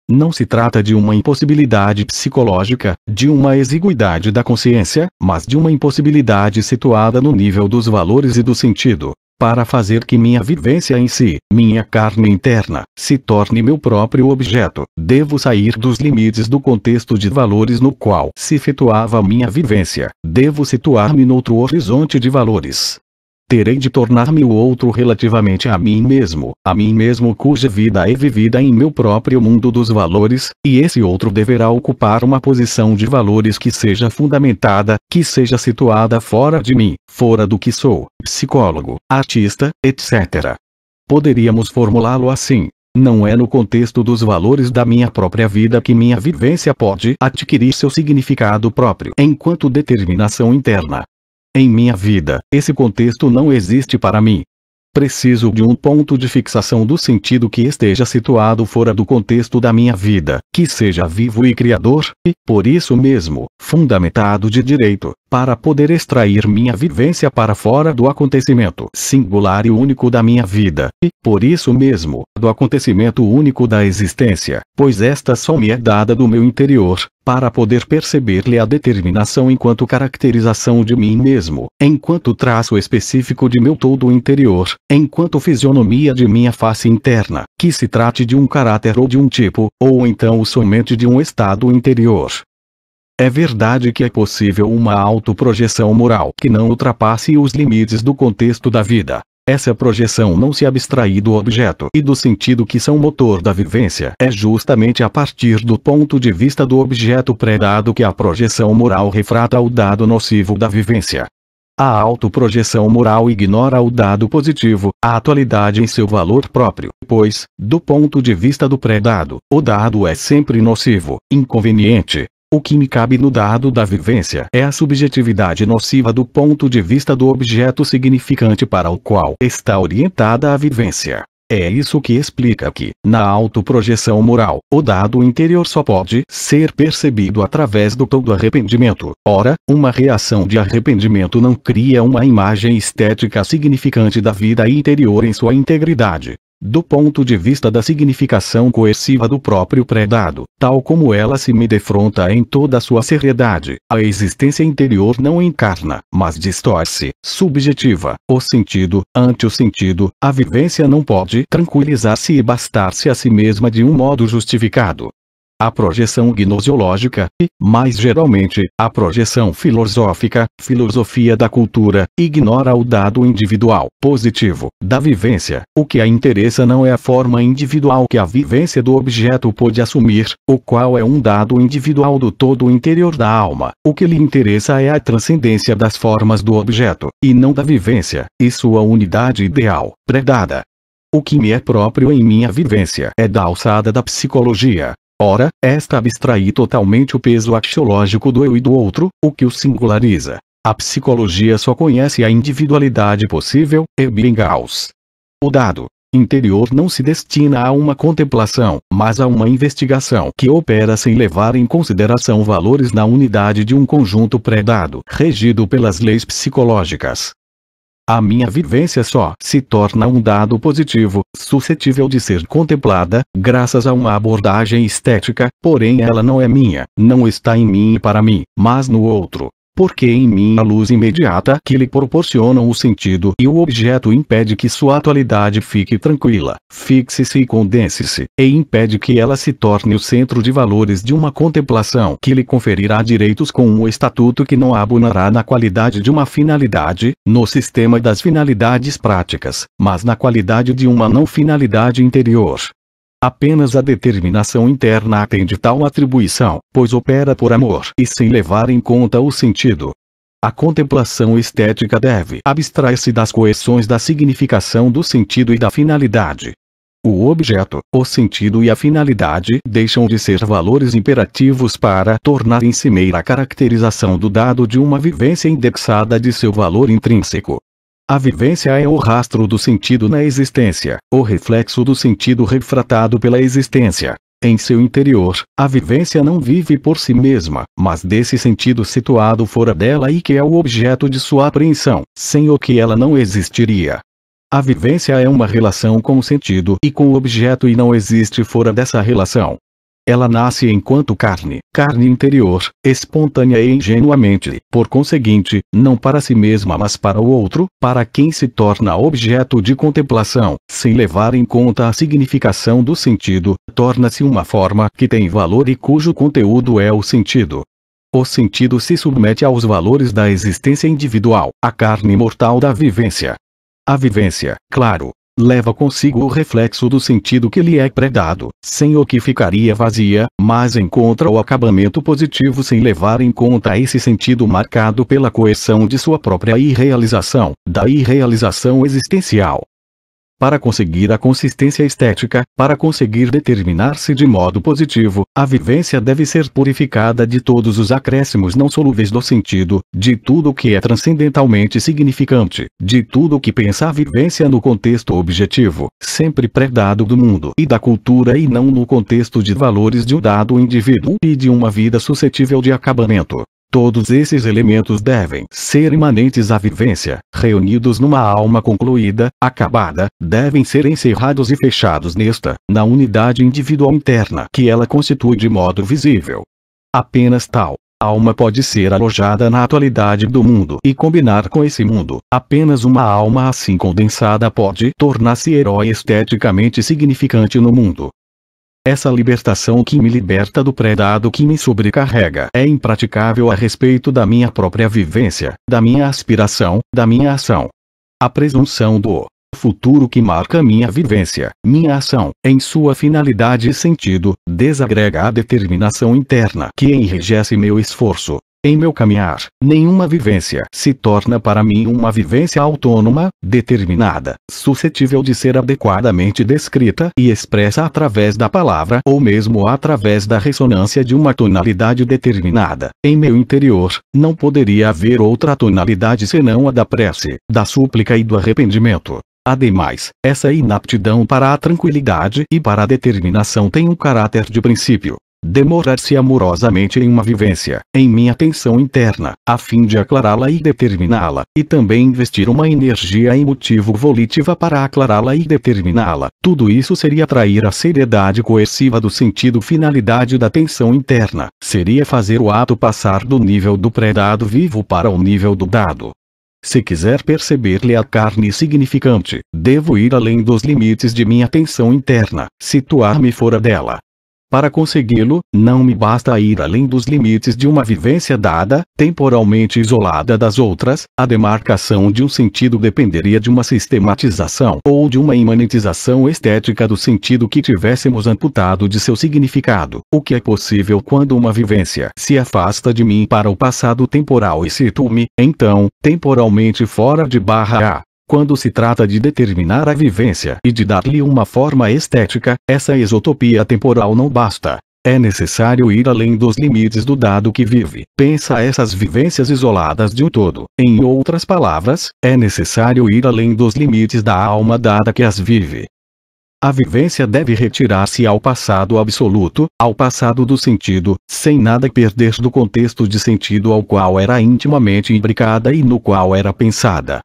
Não se trata de uma impossibilidade psicológica, de uma exiguidade da consciência, mas de uma impossibilidade situada no nível dos valores e do sentido. Para fazer que minha vivência em si, minha carne interna, se torne meu próprio objeto, devo sair dos limites do contexto de valores no qual se efetuava minha vivência, devo situar-me noutro horizonte de valores. Terei de tornar-me o outro relativamente a mim mesmo cuja vida é vivida em meu próprio mundo dos valores, e esse outro deverá ocupar uma posição de valores que seja fundamentada, que seja situada fora de mim, fora do que sou, psicólogo, artista, etc. Poderíamos formulá-lo assim: não é no contexto dos valores da minha própria vida que minha vivência pode adquirir seu significado próprio enquanto determinação interna. Em minha vida, esse contexto não existe para mim. Preciso de um ponto de fixação do sentido que esteja situado fora do contexto da minha vida, que seja vivo e criador, e, por isso mesmo, fundamentado de direito, para poder extrair minha vivência para fora do acontecimento singular e único da minha vida, e, por isso mesmo, do acontecimento único da existência, pois esta só me é dada do meu interior, para poder perceber-lhe a determinação enquanto caracterização de mim mesmo, enquanto traço específico de meu todo interior, enquanto fisionomia de minha face interna, que se trate de um caráter ou de um tipo, ou então somente de um estado interior. É verdade que é possível uma autoprojeção moral que não ultrapasse os limites do contexto da vida. Essa projeção não se abstrai do objeto e do sentido que são motor da vivência. É justamente a partir do ponto de vista do objeto predado que a projeção moral refrata o dado nocivo da vivência. A autoprojeção moral ignora o dado positivo, a atualidade em seu valor próprio, pois, do ponto de vista do predado, o dado é sempre nocivo, inconveniente. O que me cabe no dado da vivência é a subjetividade nociva do ponto de vista do objeto significante para o qual está orientada a vivência. É isso que explica que, na autoprojeção moral, o dado interior só pode ser percebido através do todo arrependimento. Ora, uma reação de arrependimento não cria uma imagem estética significante da vida interior em sua integridade. Do ponto de vista da significação coerciva do próprio predado, tal como ela se me defronta em toda a sua seriedade, a existência interior não encarna, mas distorce, subjetiva, o sentido, ante o sentido, a vivência não pode tranquilizar-se e bastar-se a si mesma de um modo justificado. A projeção gnosiológica, e, mais geralmente, a projeção filosófica, filosofia da cultura, ignora o dado individual, positivo, da vivência. O que a interessa não é a forma individual que a vivência do objeto pode assumir, o qual é um dado individual do todo interior da alma. O que lhe interessa é a transcendência das formas do objeto, e não da vivência, e sua unidade ideal, predada. O que me é próprio em minha vivência é da alçada da psicologia. Ora, esta abstrai totalmente o peso axiológico do eu e do outro, o que o singulariza. A psicologia só conhece a individualidade possível, Ebbinghaus. O dado interior não se destina a uma contemplação, mas a uma investigação que opera sem levar em consideração valores na unidade de um conjunto predado, regido pelas leis psicológicas. A minha vivência só se torna um dado positivo, suscetível de ser contemplada, graças a uma abordagem estética, porém ela não é minha, não está em mim e para mim, mas no outro. Porque em mim a luz imediata que lhe proporcionam o sentido e o objeto impede que sua atualidade fique tranquila, fixe-se e condense-se, e impede que ela se torne o centro de valores de uma contemplação que lhe conferirá direitos com um estatuto que não abonará na qualidade de uma finalidade, no sistema das finalidades práticas, mas na qualidade de uma não finalidade interior. Apenas a determinação interna atende tal atribuição, pois opera por amor e sem levar em conta o sentido. A contemplação estética deve abstrair-se das coerções da significação do sentido e da finalidade. O objeto, o sentido e a finalidade deixam de ser valores imperativos para tornarem-se mera caracterização do dado de uma vivência indexada de seu valor intrínseco. A vivência é o rastro do sentido na existência, o reflexo do sentido refratado pela existência. Em seu interior, a vivência não vive por si mesma, mas desse sentido situado fora dela e que é o objeto de sua apreensão, sem o que ela não existiria. A vivência é uma relação com o sentido e com o objeto e não existe fora dessa relação. Ela nasce enquanto carne interior, espontânea e ingenuamente, por conseguinte, não para si mesma mas para o outro, para quem se torna objeto de contemplação, sem levar em conta a significação do sentido, torna-se uma forma que tem valor e cujo conteúdo é o sentido. O sentido se submete aos valores da existência individual, a carne mortal da vivência. A vivência, claro, leva consigo o reflexo do sentido que lhe é predado, sem o que ficaria vazia, mas encontra o acabamento positivo sem levar em conta esse sentido marcado pela coerção de sua própria irrealização, da irrealização existencial. Para conseguir a consistência estética, para conseguir determinar-se de modo positivo, a vivência deve ser purificada de todos os acréscimos não solúveis do sentido, de tudo o que é transcendentalmente significante, de tudo o que pensa a vivência no contexto objetivo, sempre predado do mundo e da cultura e não no contexto de valores de um dado indivíduo e de uma vida suscetível de acabamento. Todos esses elementos devem ser imanentes à vivência, reunidos numa alma concluída, acabada, devem ser encerrados e fechados nesta, na unidade individual interna que ela constitui de modo visível. Apenas tal alma pode ser alojada na atualidade do mundo e combinar com esse mundo. Apenas uma alma assim condensada pode tornar-se herói esteticamente significante no mundo. Essa libertação que me liberta do predado que me sobrecarrega é impraticável a respeito da minha própria vivência, da minha aspiração, da minha ação. A presunção do Futuro que marca minha vivência, minha ação, em sua finalidade e sentido, desagrega a determinação interna que enrijece meu esforço. Em meu caminhar, nenhuma vivência se torna para mim uma vivência autônoma, determinada, suscetível de ser adequadamente descrita e expressa através da palavra ou mesmo através da ressonância de uma tonalidade determinada. Em meu interior, não poderia haver outra tonalidade senão a da prece, da súplica e do arrependimento. Ademais, essa inaptidão para a tranquilidade e para a determinação tem um caráter de princípio. Demorar-se amorosamente em uma vivência, em minha tensão interna, a fim de aclará-la e determiná-la, e também investir uma energia emotivo-volitiva para aclará-la e determiná-la. Tudo isso seria trair a seriedade coerciva do sentido finalidade da tensão interna, seria fazer o ato passar do nível do pré-dado vivo para o nível do dado. Se quiser perceber-lhe a carne significante, devo ir além dos limites de minha tensão interna, situar-me fora dela. Para consegui-lo, não me basta ir além dos limites de uma vivência dada, temporalmente isolada das outras, a demarcação de um sentido dependeria de uma sistematização ou de uma imanentização estética do sentido que tivéssemos amputado de seu significado, o que é possível quando uma vivência se afasta de mim para o passado temporal e situa-me, então, temporalmente fora de /A. Quando se trata de determinar a vivência e de dar-lhe uma forma estética, essa exotopia temporal não basta. É necessário ir além dos limites do dado que vive. Pensa essas vivências isoladas de um todo. Em outras palavras, é necessário ir além dos limites da alma dada que as vive. A vivência deve retirar-se ao passado absoluto, ao passado do sentido, sem nada perder do contexto de sentido ao qual era intimamente imbricada e no qual era pensada.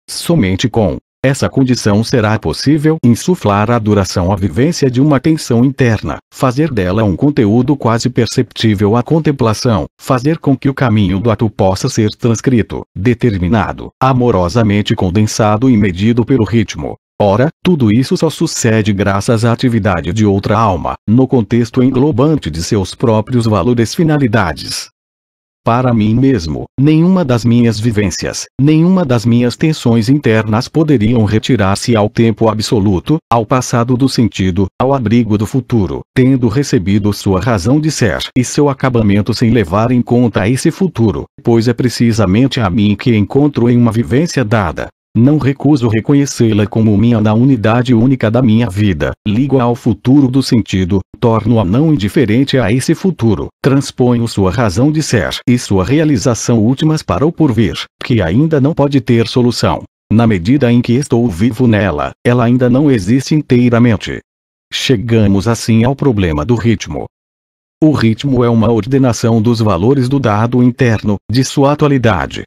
Somente com essa condição será possível insuflar a duração à vivência de uma tensão interna, fazer dela um conteúdo quase perceptível à contemplação, fazer com que o caminho do ato possa ser transcrito, determinado, amorosamente condensado e medido pelo ritmo. Ora, tudo isso só sucede graças à atividade de outra alma, no contexto englobante de seus próprios valores e finalidades. Para mim mesmo, nenhuma das minhas vivências, nenhuma das minhas tensões internas poderiam retirar-se ao tempo absoluto, ao passado do sentido, ao abrigo do futuro, tendo recebido sua razão de ser e seu acabamento sem levar em conta esse futuro, pois é precisamente a mim que encontro em uma vivência dada. Não recuso reconhecê-la como minha na unidade única da minha vida, ligo ao futuro do sentido, torno-a não indiferente a esse futuro, transponho sua razão de ser e sua realização últimas para o porvir, que ainda não pode ter solução. Na medida em que estou vivo nela, ela ainda não existe inteiramente. Chegamos assim ao problema do ritmo. O ritmo é uma ordenação dos valores do dado interno, de sua atualidade.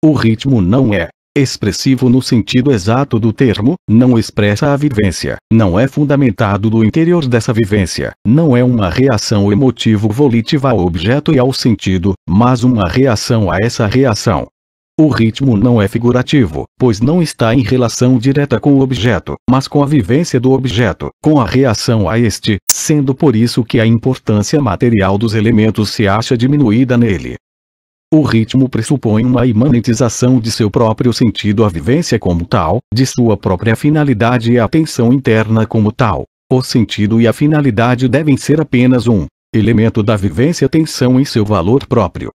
O ritmo não é expressivo no sentido exato do termo, não expressa a vivência, não é fundamentado do interior dessa vivência, não é uma reação emotivo-volitiva ao objeto e ao sentido, mas uma reação a essa reação. O ritmo não é figurativo, pois não está em relação direta com o objeto, mas com a vivência do objeto, com a reação a este, sendo por isso que a importância material dos elementos se acha diminuída nele. O ritmo pressupõe uma imanentização de seu próprio sentido à vivência como tal, de sua própria finalidade e a tensão interna como tal. O sentido e a finalidade devem ser apenas um elemento da vivência tensão em seu valor próprio.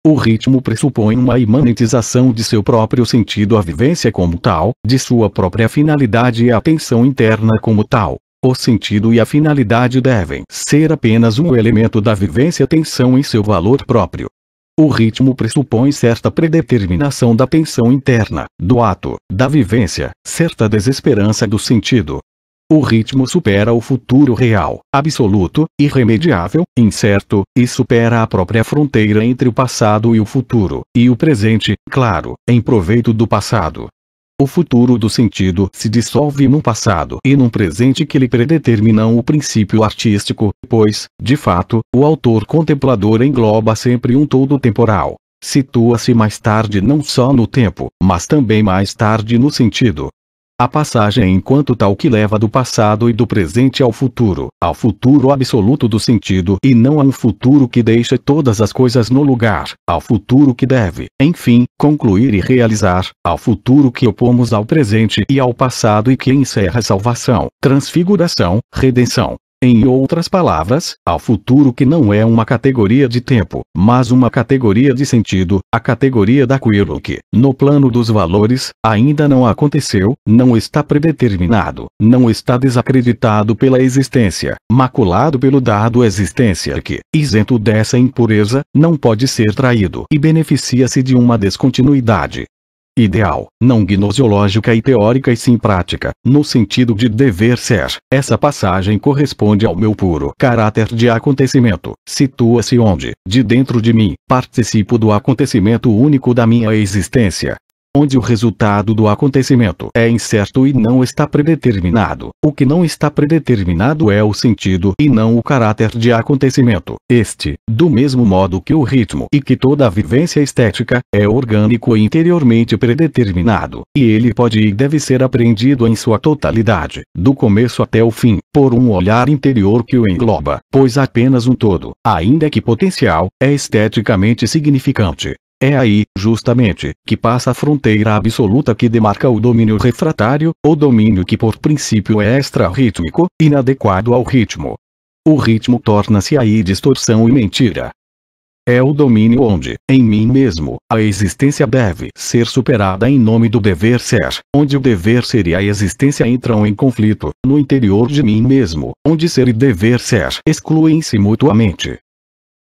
O ritmo pressupõe uma imanentização de seu próprio sentido à vivência como tal, de sua própria finalidade e a tensão interna como tal. O sentido e a finalidade devem ser apenas um elemento da vivência tensão em seu valor próprio. O ritmo pressupõe certa predeterminação da tensão interna, do ato, da vivência, certa desesperança do sentido. O ritmo supera o futuro real, absoluto, irremediável, incerto, e supera a própria fronteira entre o passado e o futuro, e o presente, claro, em proveito do passado. O futuro do sentido se dissolve num passado e num presente que lhe predeterminam o princípio artístico, pois, de fato, o autor contemplador engloba sempre um todo temporal. Situa-se mais tarde não só no tempo, mas também mais tarde no sentido. A passagem enquanto tal que leva do passado e do presente ao futuro absoluto do sentido e não a um futuro que deixa todas as coisas no lugar, ao futuro que deve, enfim, concluir e realizar, ao futuro que opomos ao presente e ao passado e que encerra salvação, transfiguração, redenção. Em outras palavras, ao futuro que não é uma categoria de tempo, mas uma categoria de sentido, a categoria daquilo que, no plano dos valores, ainda não aconteceu, não está predeterminado, não está desacreditado pela existência, maculado pelo dado existência que, isento dessa impureza, não pode ser traído e beneficia-se de uma descontinuidade ideal, não gnoseológica e teórica e sim prática, no sentido de dever ser. Essa passagem corresponde ao meu puro caráter de acontecimento, situa-se onde, de dentro de mim, participo do acontecimento único da minha existência. Onde o resultado do acontecimento é incerto e não está predeterminado. O que não está predeterminado é o sentido e não o caráter de acontecimento. Este, do mesmo modo que o ritmo e que toda a vivência estética, é orgânico e interiormente predeterminado, e ele pode e deve ser apreendido em sua totalidade, do começo até o fim, por um olhar interior que o engloba, pois apenas um todo, ainda que potencial, é esteticamente significante. É aí, justamente, que passa a fronteira absoluta que demarca o domínio refratário, o domínio que por princípio é extra-rítmico, inadequado ao ritmo. O ritmo torna-se aí distorção e mentira. É o domínio onde, em mim mesmo, a existência deve ser superada em nome do dever ser, onde o dever ser e a existência entram em conflito, no interior de mim mesmo, onde ser e dever ser excluem-se mutuamente.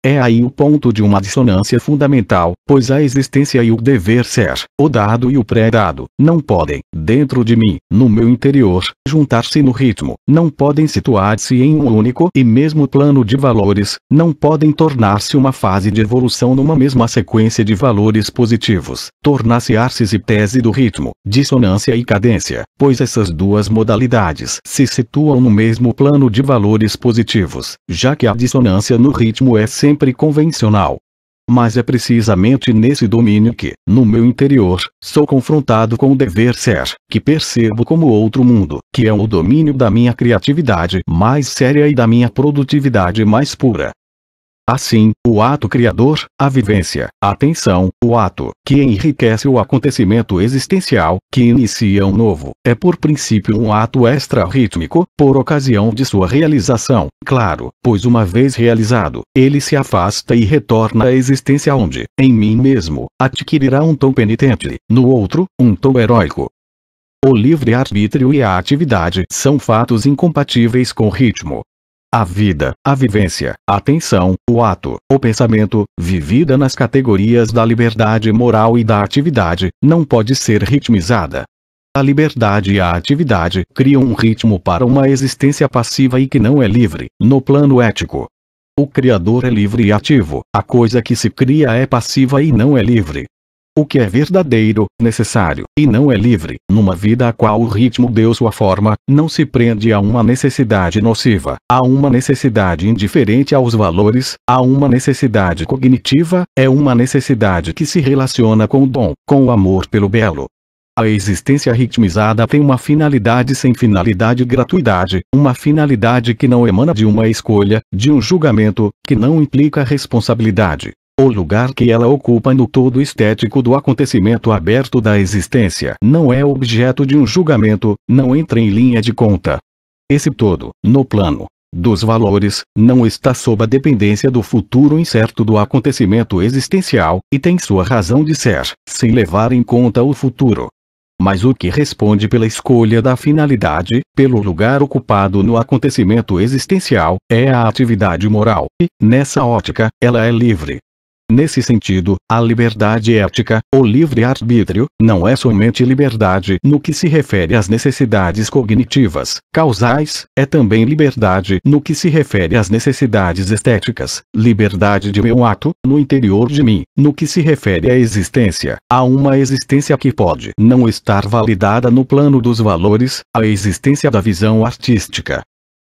É aí o ponto de uma dissonância fundamental, pois a existência e o dever ser, o dado e o pré-dado, não podem, dentro de mim, no meu interior, juntar-se no ritmo, não podem situar-se em um único e mesmo plano de valores, não podem tornar-se uma fase de evolução numa mesma sequência de valores positivos, tornar-se arces e tese do ritmo, dissonância e cadência, pois essas duas modalidades se situam no mesmo plano de valores positivos, já que a dissonância no ritmo é sempre convencional. Mas é precisamente nesse domínio que, no meu interior, sou confrontado com o dever ser, que percebo como outro mundo, que é o domínio da minha criatividade mais séria e da minha produtividade mais pura. Assim, o ato criador, a vivência, a atenção, o ato, que enriquece o acontecimento existencial, que inicia um novo, é por princípio um ato extra-rítmico, por ocasião de sua realização, claro, pois uma vez realizado, ele se afasta e retorna à existência onde, em mim mesmo, adquirirá um tom penitente, no outro, um tom heróico. O livre-arbítrio e a atividade são fatos incompatíveis com o ritmo. A vida, a vivência, a atenção, o ato, o pensamento, vivida nas categorias da liberdade moral e da atividade, não pode ser ritmizada. A liberdade e a atividade criam um ritmo para uma existência passiva e que não é livre, no plano ético. O Criador é livre e ativo, a coisa que se cria é passiva e não é livre. O que é verdadeiro, necessário, e não é livre, numa vida a qual o ritmo deu sua forma, não se prende a uma necessidade nociva, a uma necessidade indiferente aos valores, a uma necessidade cognitiva, é uma necessidade que se relaciona com o dom, com o amor pelo belo. A existência ritmizada tem uma finalidade sem finalidade gratuidade, uma finalidade que não emana de uma escolha, de um julgamento, que não implica responsabilidade. O lugar que ela ocupa no todo estético do acontecimento aberto da existência não é objeto de um julgamento, não entra em linha de conta. Esse todo, no plano dos valores, não está sob a dependência do futuro incerto do acontecimento existencial, e tem sua razão de ser, sem levar em conta o futuro. Mas o que responde pela escolha da finalidade, pelo lugar ocupado no acontecimento existencial, é a atividade moral, e, nessa ótica, ela é livre. Nesse sentido, a liberdade ética, o livre-arbítrio, não é somente liberdade no que se refere às necessidades cognitivas, causais, é também liberdade no que se refere às necessidades estéticas, liberdade de meu ato, no interior de mim, no que se refere à existência, a uma existência que pode não estar validada no plano dos valores, a existência da visão artística.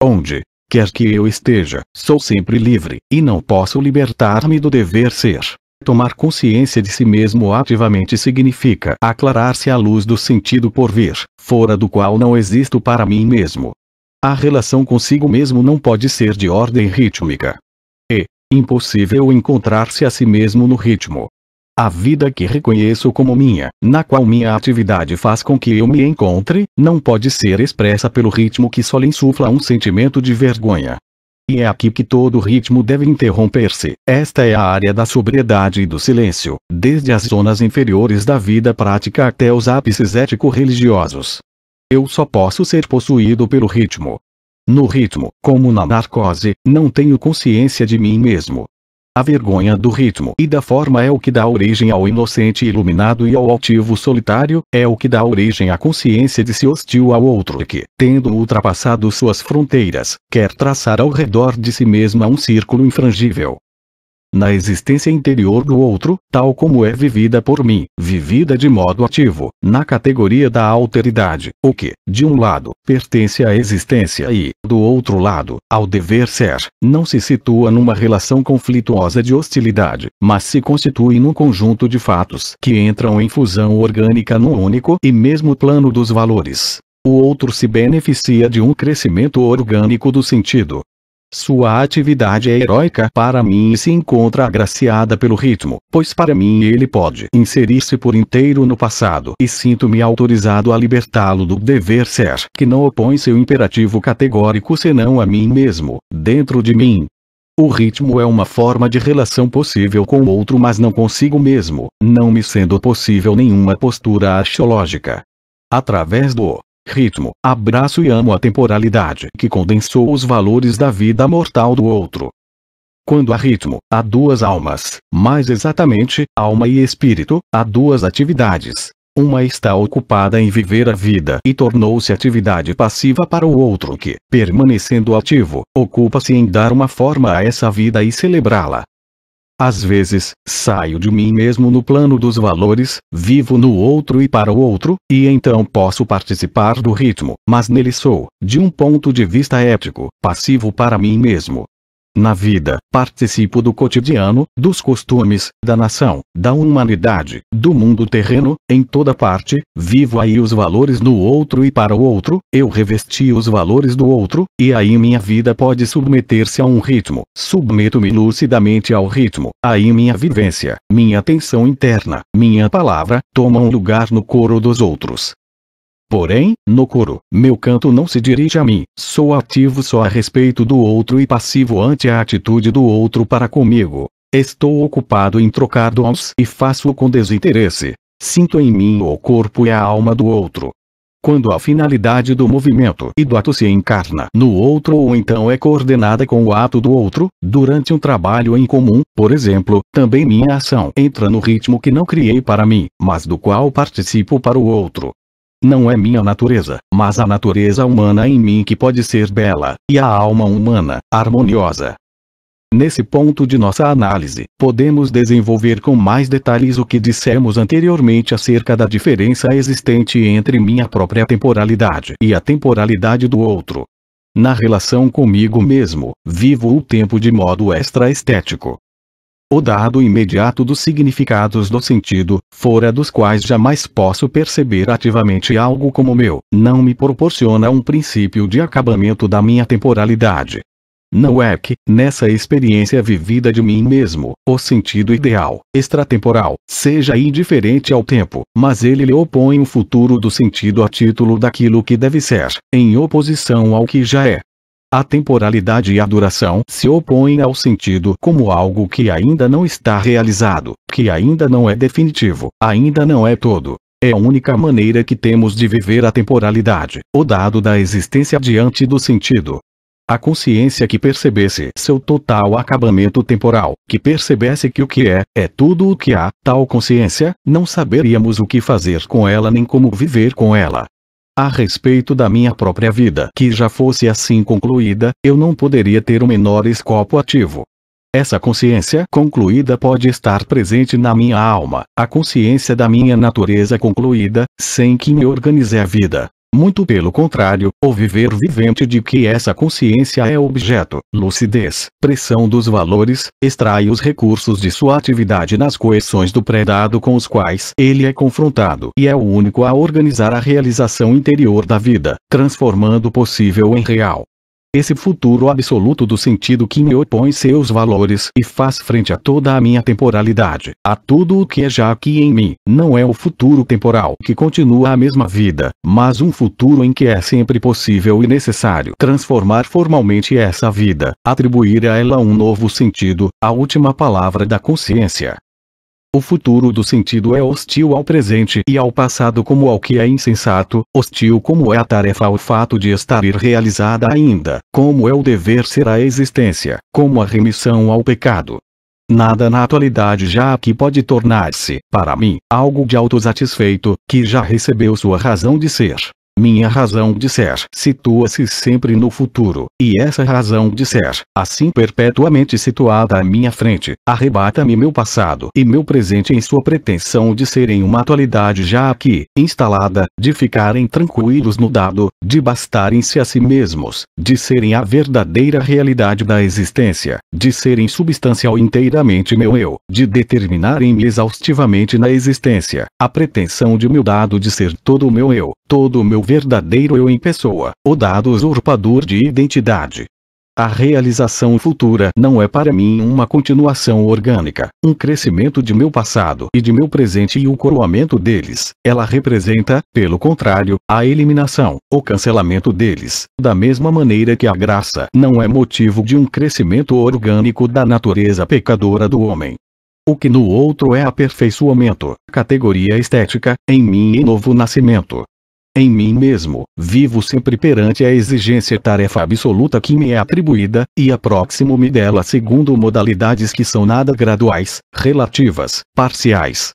Onde quer que eu esteja, sou sempre livre, e não posso libertar-me do dever ser. Tomar consciência de si mesmo ativamente significa aclarar-se à luz do sentido por vir, fora do qual não existo para mim mesmo. A relação consigo mesmo não pode ser de ordem rítmica. É impossível encontrar-se a si mesmo no ritmo. A vida que reconheço como minha, na qual minha atividade faz com que eu me encontre, não pode ser expressa pelo ritmo que só lhe insufla um sentimento de vergonha. E é aqui que todo ritmo deve interromper-se. Esta é a área da sobriedade e do silêncio, desde as zonas inferiores da vida prática até os ápices ético-religiosos. Eu só posso ser possuído pelo ritmo. No ritmo, como na narcose, não tenho consciência de mim mesmo. A vergonha do ritmo e da forma é o que dá origem ao inocente iluminado e ao altivo solitário, é o que dá origem à consciência de si hostil ao outro que, tendo ultrapassado suas fronteiras, quer traçar ao redor de si mesma um círculo infrangível. Na existência interior do outro, tal como é vivida por mim, vivida de modo ativo, na categoria da alteridade, o que, de um lado, pertence à existência e, do outro lado, ao dever ser, não se situa numa relação conflituosa de hostilidade, mas se constitui num conjunto de fatos que entram em fusão orgânica num único e mesmo plano dos valores. O outro se beneficia de um crescimento orgânico do sentido. Sua atividade é heróica para mim e se encontra agraciada pelo ritmo, pois para mim ele pode inserir-se por inteiro no passado e sinto-me autorizado a libertá-lo do dever ser, que não opõe seu imperativo categórico senão a mim mesmo, dentro de mim. O ritmo é uma forma de relação possível com o outro mas não consigo mesmo, não me sendo possível nenhuma postura axiológica. Através do ritmo, abraço e amo a temporalidade que condensou os valores da vida mortal do outro. Quando há ritmo, há duas almas, mais exatamente, alma e espírito, há duas atividades. Uma está ocupada em viver a vida e tornou-se atividade passiva para o outro que, permanecendo ativo, ocupa-se em dar uma forma a essa vida e celebrá-la. Às vezes, saio de mim mesmo no plano dos valores, vivo no outro e para o outro, e então posso participar do ritmo, mas nele sou, de um ponto de vista ético, passivo para mim mesmo. Na vida, participo do cotidiano, dos costumes, da nação, da humanidade, do mundo terreno, em toda parte, vivo aí os valores no outro e para o outro, eu revesti os valores do outro, e aí minha vida pode submeter-se a um ritmo, submeto-me lucidamente ao ritmo, aí minha vivência, minha atenção interna, minha palavra, tomam lugar no coro dos outros. Porém, no coro, meu canto não se dirige a mim, sou ativo só a respeito do outro e passivo ante a atitude do outro para comigo. Estou ocupado em trocar dons e faço-o com desinteresse. Sinto em mim o corpo e a alma do outro. Quando a finalidade do movimento e do ato se encarna no outro ou então é coordenada com o ato do outro, durante um trabalho em comum, por exemplo, também minha ação entra no ritmo que não criei para mim, mas do qual participo para o outro. Não é minha natureza, mas a natureza humana em mim que pode ser bela, e a alma humana, harmoniosa. Nesse ponto de nossa análise, podemos desenvolver com mais detalhes o que dissemos anteriormente acerca da diferença existente entre minha própria temporalidade e a temporalidade do outro. Na relação comigo mesmo, vivo o tempo de modo extra-estético. O dado imediato dos significados do sentido, fora dos quais jamais posso perceber ativamente algo como meu, não me proporciona um princípio de acabamento da minha temporalidade. Não é que, nessa experiência vivida de mim mesmo, o sentido ideal, extratemporal, seja indiferente ao tempo, mas ele lhe opõe o futuro do sentido a título daquilo que deve ser, em oposição ao que já é. A temporalidade e a duração se opõem ao sentido como algo que ainda não está realizado, que ainda não é definitivo, ainda não é todo. É a única maneira que temos de viver a temporalidade, o dado da existência diante do sentido. A consciência que percebesse seu total acabamento temporal, que percebesse que o que é tudo o que há, tal consciência, não saberíamos o que fazer com ela nem como viver com ela. A respeito da minha própria vida que já fosse assim concluída, eu não poderia ter o menor escopo ativo. Essa consciência concluída pode estar presente na minha alma, a consciência da minha natureza concluída, sem que me organize a vida. Muito pelo contrário, o viver vivente de que essa consciência é objeto, lucidez, pressão dos valores, extrai os recursos de sua atividade nas coerções do predado com os quais ele é confrontado e é o único a organizar a realização interior da vida, transformando o possível em real. Esse futuro absoluto do sentido que me opõe seus valores e faz frente a toda a minha temporalidade, a tudo o que é já aqui em mim, não é o futuro temporal que continua a mesma vida, mas um futuro em que é sempre possível e necessário transformar formalmente essa vida, atribuir a ela um novo sentido, a última palavra da consciência. O futuro do sentido é hostil ao presente e ao passado como ao que é insensato, hostil como é a tarefa ao fato de estar irrealizada ainda, como é o dever ser a existência, como a remissão ao pecado. Nada na atualidade já aqui pode tornar-se, para mim, algo de autossatisfeito, que já recebeu sua razão de ser. Minha razão de ser situa-se sempre no futuro, e essa razão de ser, assim perpetuamente situada à minha frente, arrebata-me meu passado e meu presente em sua pretensão de serem uma atualidade já aqui, instalada, de ficarem tranquilos no dado, de bastarem-se a si mesmos, de serem a verdadeira realidade da existência, de serem substancial inteiramente meu eu, de determinarem-me exaustivamente na existência, a pretensão de meu dado de ser todo o meu eu, todo o meu verdadeiro eu em pessoa, o dado usurpador de identidade. A realização futura não é para mim uma continuação orgânica, um crescimento de meu passado e de meu presente e o coroamento deles. Ela representa, pelo contrário, a eliminação, o cancelamento deles, da mesma maneira que a graça não é motivo de um crescimento orgânico da natureza pecadora do homem. O que no outro é aperfeiçoamento, categoria estética, em mim é novo nascimento. Em mim mesmo, vivo sempre perante a exigência tarefa absoluta que me é atribuída, e aproximo-me dela segundo modalidades que são nada graduais, relativas, parciais.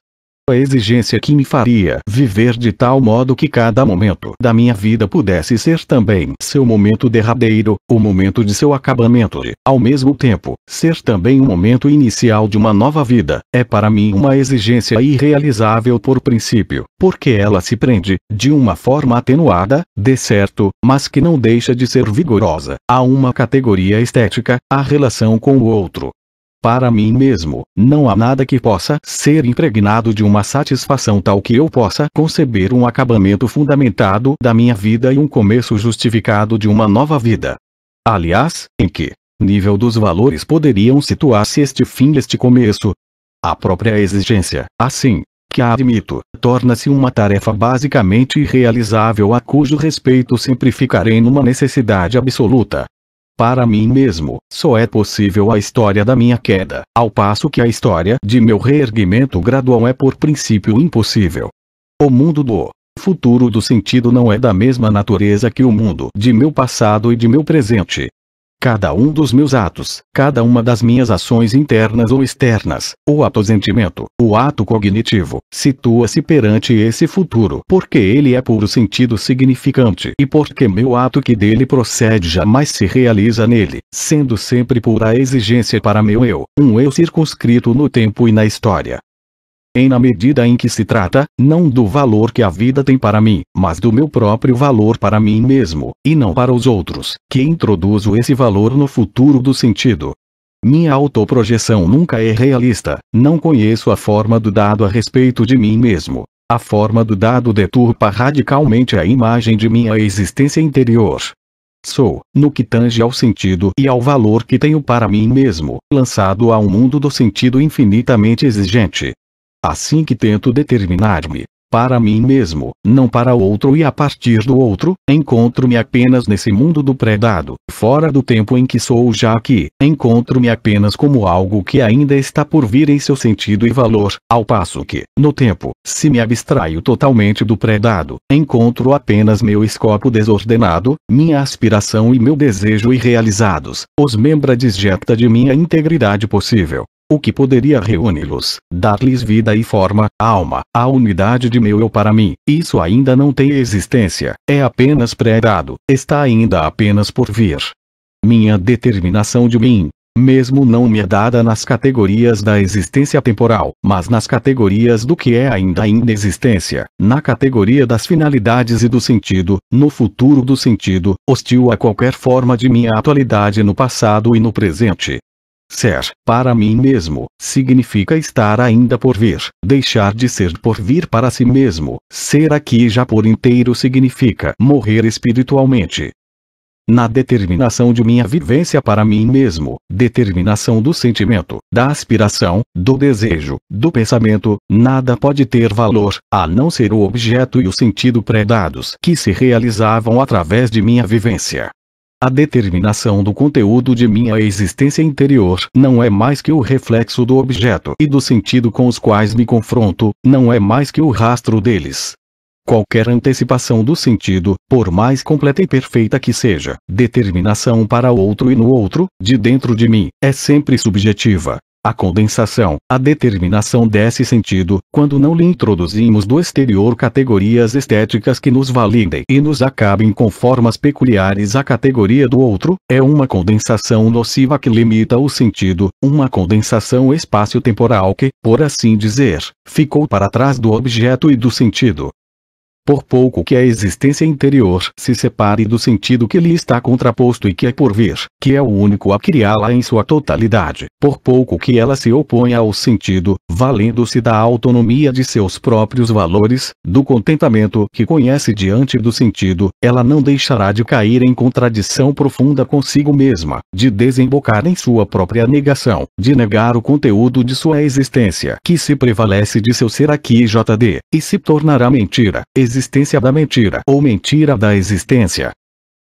A exigência que me faria viver de tal modo que cada momento da minha vida pudesse ser também seu momento derradeiro, o momento de seu acabamento e, ao mesmo tempo, ser também o momento inicial de uma nova vida, é para mim uma exigência irrealizável por princípio, porque ela se prende, de uma forma atenuada, de certo, mas que não deixa de ser vigorosa, a uma categoria estética, a relação com o outro. Para mim mesmo, não há nada que possa ser impregnado de uma satisfação tal que eu possa conceber um acabamento fundamentado da minha vida e um começo justificado de uma nova vida. Aliás, em que nível dos valores poderiam situar-se este fim e este começo? A própria exigência, assim que a admito, torna-se uma tarefa basicamente irrealizável a cujo respeito sempre ficarei numa necessidade absoluta. Para mim mesmo, só é possível a história da minha queda, ao passo que a história de meu reerguimento gradual é por princípio impossível. O mundo do futuro do sentido não é da mesma natureza que o mundo de meu passado e de meu presente. Cada um dos meus atos, cada uma das minhas ações internas ou externas, o ato-sentimento, o ato cognitivo, situa-se perante esse futuro porque ele é puro sentido significante e porque meu ato que dele procede jamais se realiza nele, sendo sempre pura exigência para meu eu, um eu circunscrito no tempo e na história. Na medida em que se trata, não do valor que a vida tem para mim, mas do meu próprio valor para mim mesmo, e não para os outros, que introduzo esse valor no futuro do sentido. Minha autoprojeção nunca é realista, não conheço a forma do dado a respeito de mim mesmo. A forma do dado deturpa radicalmente a imagem de minha existência interior. Sou, no que tange ao sentido e ao valor que tenho para mim mesmo, lançado a um mundo do sentido infinitamente exigente. Assim que tento determinar-me, para mim mesmo, não para outro e a partir do outro, encontro-me apenas nesse mundo do predado, fora do tempo em que sou já aqui, encontro-me apenas como algo que ainda está por vir em seu sentido e valor, ao passo que, no tempo, se me abstraio totalmente do predado, encontro apenas meu escopo desordenado, minha aspiração e meu desejo irrealizados, os membros disjecta de minha integridade possível. O que poderia reuni-los, dar-lhes vida e forma, alma, a unidade de meu eu para mim, isso ainda não tem existência, é apenas predado, está ainda apenas por vir. Minha determinação de mim, mesmo não me é dada nas categorias da existência temporal, mas nas categorias do que é ainda a inexistência, na categoria das finalidades e do sentido, no futuro do sentido, hostil a qualquer forma de minha atualidade no passado e no presente. Ser, para mim mesmo, significa estar ainda por vir, deixar de ser por vir para si mesmo, ser aqui já por inteiro significa morrer espiritualmente. Na determinação de minha vivência para mim mesmo, determinação do sentimento, da aspiração, do desejo, do pensamento, nada pode ter valor, a não ser o objeto e o sentido pré-dados que se realizavam através de minha vivência. A determinação do conteúdo de minha existência interior não é mais que o reflexo do objeto e do sentido com os quais me confronto, não é mais que o rastro deles. Qualquer antecipação do sentido, por mais completa e perfeita que seja, determinação para o outro e no outro, de dentro de mim, é sempre subjetiva. A condensação, a determinação desse sentido, quando não lhe introduzimos do exterior categorias estéticas que nos validem e nos acabem com formas peculiares à categoria do outro, é uma condensação nociva que limita o sentido, uma condensação espaço-temporal que, por assim dizer, ficou para trás do objeto e do sentido. Por pouco que a existência interior se separe do sentido que lhe está contraposto e que é por vir, que é o único a criá-la em sua totalidade, por pouco que ela se oponha ao sentido, valendo-se da autonomia de seus próprios valores, do contentamento que conhece diante do sentido, ela não deixará de cair em contradição profunda consigo mesma, de desembocar em sua própria negação, de negar o conteúdo de sua existência, que se prevalece de seu ser aqui JD, e se tornará mentira, existência da mentira ou mentira da existência.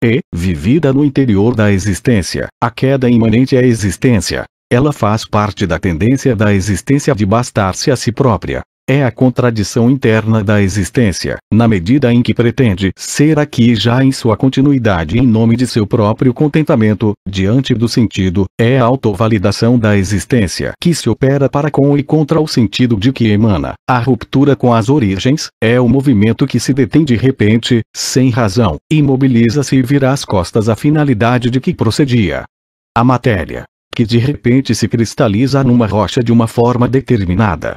E, vivida no interior da existência, a queda imanente à existência. Ela faz parte da tendência da existência de bastar-se a si própria. É a contradição interna da existência, na medida em que pretende ser aqui já em sua continuidade em nome de seu próprio contentamento, diante do sentido, é a autovalidação da existência que se opera para com e contra o sentido de que emana. A ruptura com as origens, é o movimento que se detém de repente, sem razão, imobiliza-se e vira as costas à finalidade de que procedia. A matéria, que de repente se cristaliza numa rocha de uma forma determinada.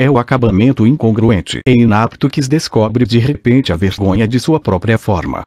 É o acabamento incongruente e inapto que se descobre de repente a vergonha de sua própria forma.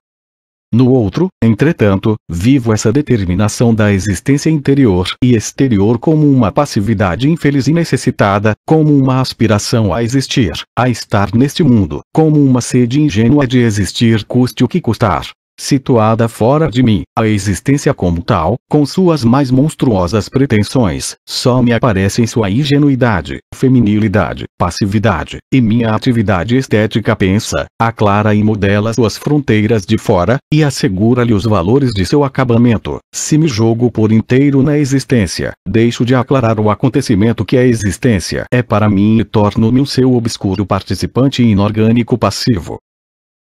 No outro, entretanto, vivo essa determinação da existência interior e exterior como uma passividade infeliz e necessitada, como uma aspiração a existir, a estar neste mundo, como uma sede ingênua de existir custe o que custar. Situada fora de mim, a existência como tal, com suas mais monstruosas pretensões, só me aparece em sua ingenuidade, feminilidade, passividade, e minha atividade estética pensa, aclara e modela suas fronteiras de fora, e assegura-lhe os valores de seu acabamento. Se me jogo por inteiro na existência, deixo de aclarar o acontecimento que a existência é para mim e torno-me um seu obscuro participante inorgânico passivo.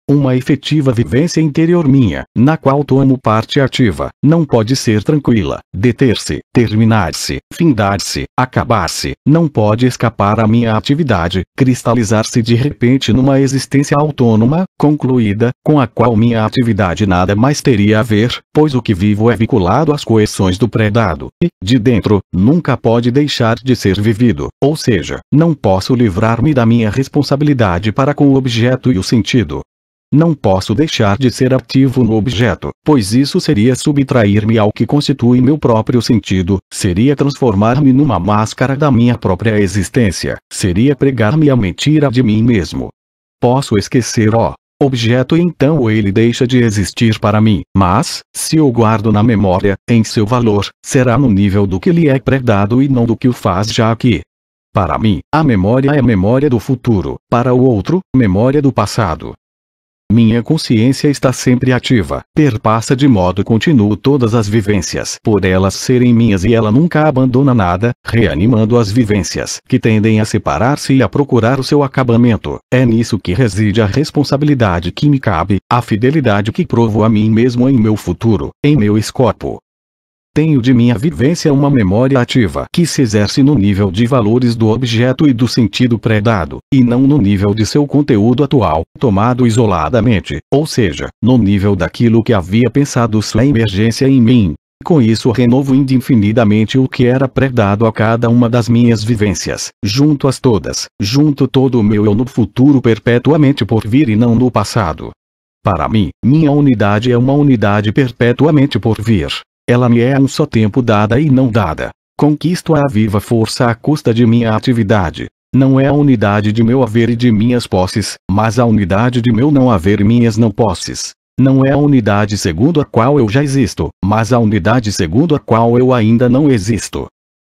Uma efetiva vivência interior minha, na qual tomo parte ativa, não pode ser tranquila, deter-se, terminar-se, findar-se, acabar-se, não pode escapar à minha atividade, cristalizar-se de repente numa existência autônoma, concluída, com a qual minha atividade nada mais teria a ver, pois o que vivo é vinculado às coerções do pré-dado, e, de dentro, nunca pode deixar de ser vivido, ou seja, não posso livrar-me da minha responsabilidade para com o objeto e o sentido. Não posso deixar de ser ativo no objeto, pois isso seria subtrair-me ao que constitui meu próprio sentido, seria transformar-me numa máscara da minha própria existência, seria pregar-me a mentira de mim mesmo. Posso esquecer o objeto e então ele deixa de existir para mim, mas, se o guardo na memória, em seu valor, será no nível do que lhe é predado e não do que o faz já aqui. Para mim, a memória é memória do futuro, para o outro, memória do passado. Minha consciência está sempre ativa, perpassa de modo contínuo todas as vivências, por elas serem minhas e ela nunca abandona nada, reanimando as vivências que tendem a separar-se e a procurar o seu acabamento. É nisso que reside a responsabilidade que me cabe, a fidelidade que provo a mim mesmo em meu futuro, em meu escopo. Tenho de minha vivência uma memória ativa que se exerce no nível de valores do objeto e do sentido pré-dado, e não no nível de seu conteúdo atual, tomado isoladamente, ou seja, no nível daquilo que havia pensado sua emergência em mim. Com isso renovo indefinidamente o que era pré-dado a cada uma das minhas vivências, junto-as todas, junto todo o meu eu no futuro perpetuamente por vir e não no passado. Para mim, minha unidade é uma unidade perpetuamente por vir. Ela me é um só tempo dada e não dada. Conquisto-a à viva força à custa de minha atividade. Não é a unidade de meu haver e de minhas posses, mas a unidade de meu não haver e minhas não posses. Não é a unidade segundo a qual eu já existo, mas a unidade segundo a qual eu ainda não existo.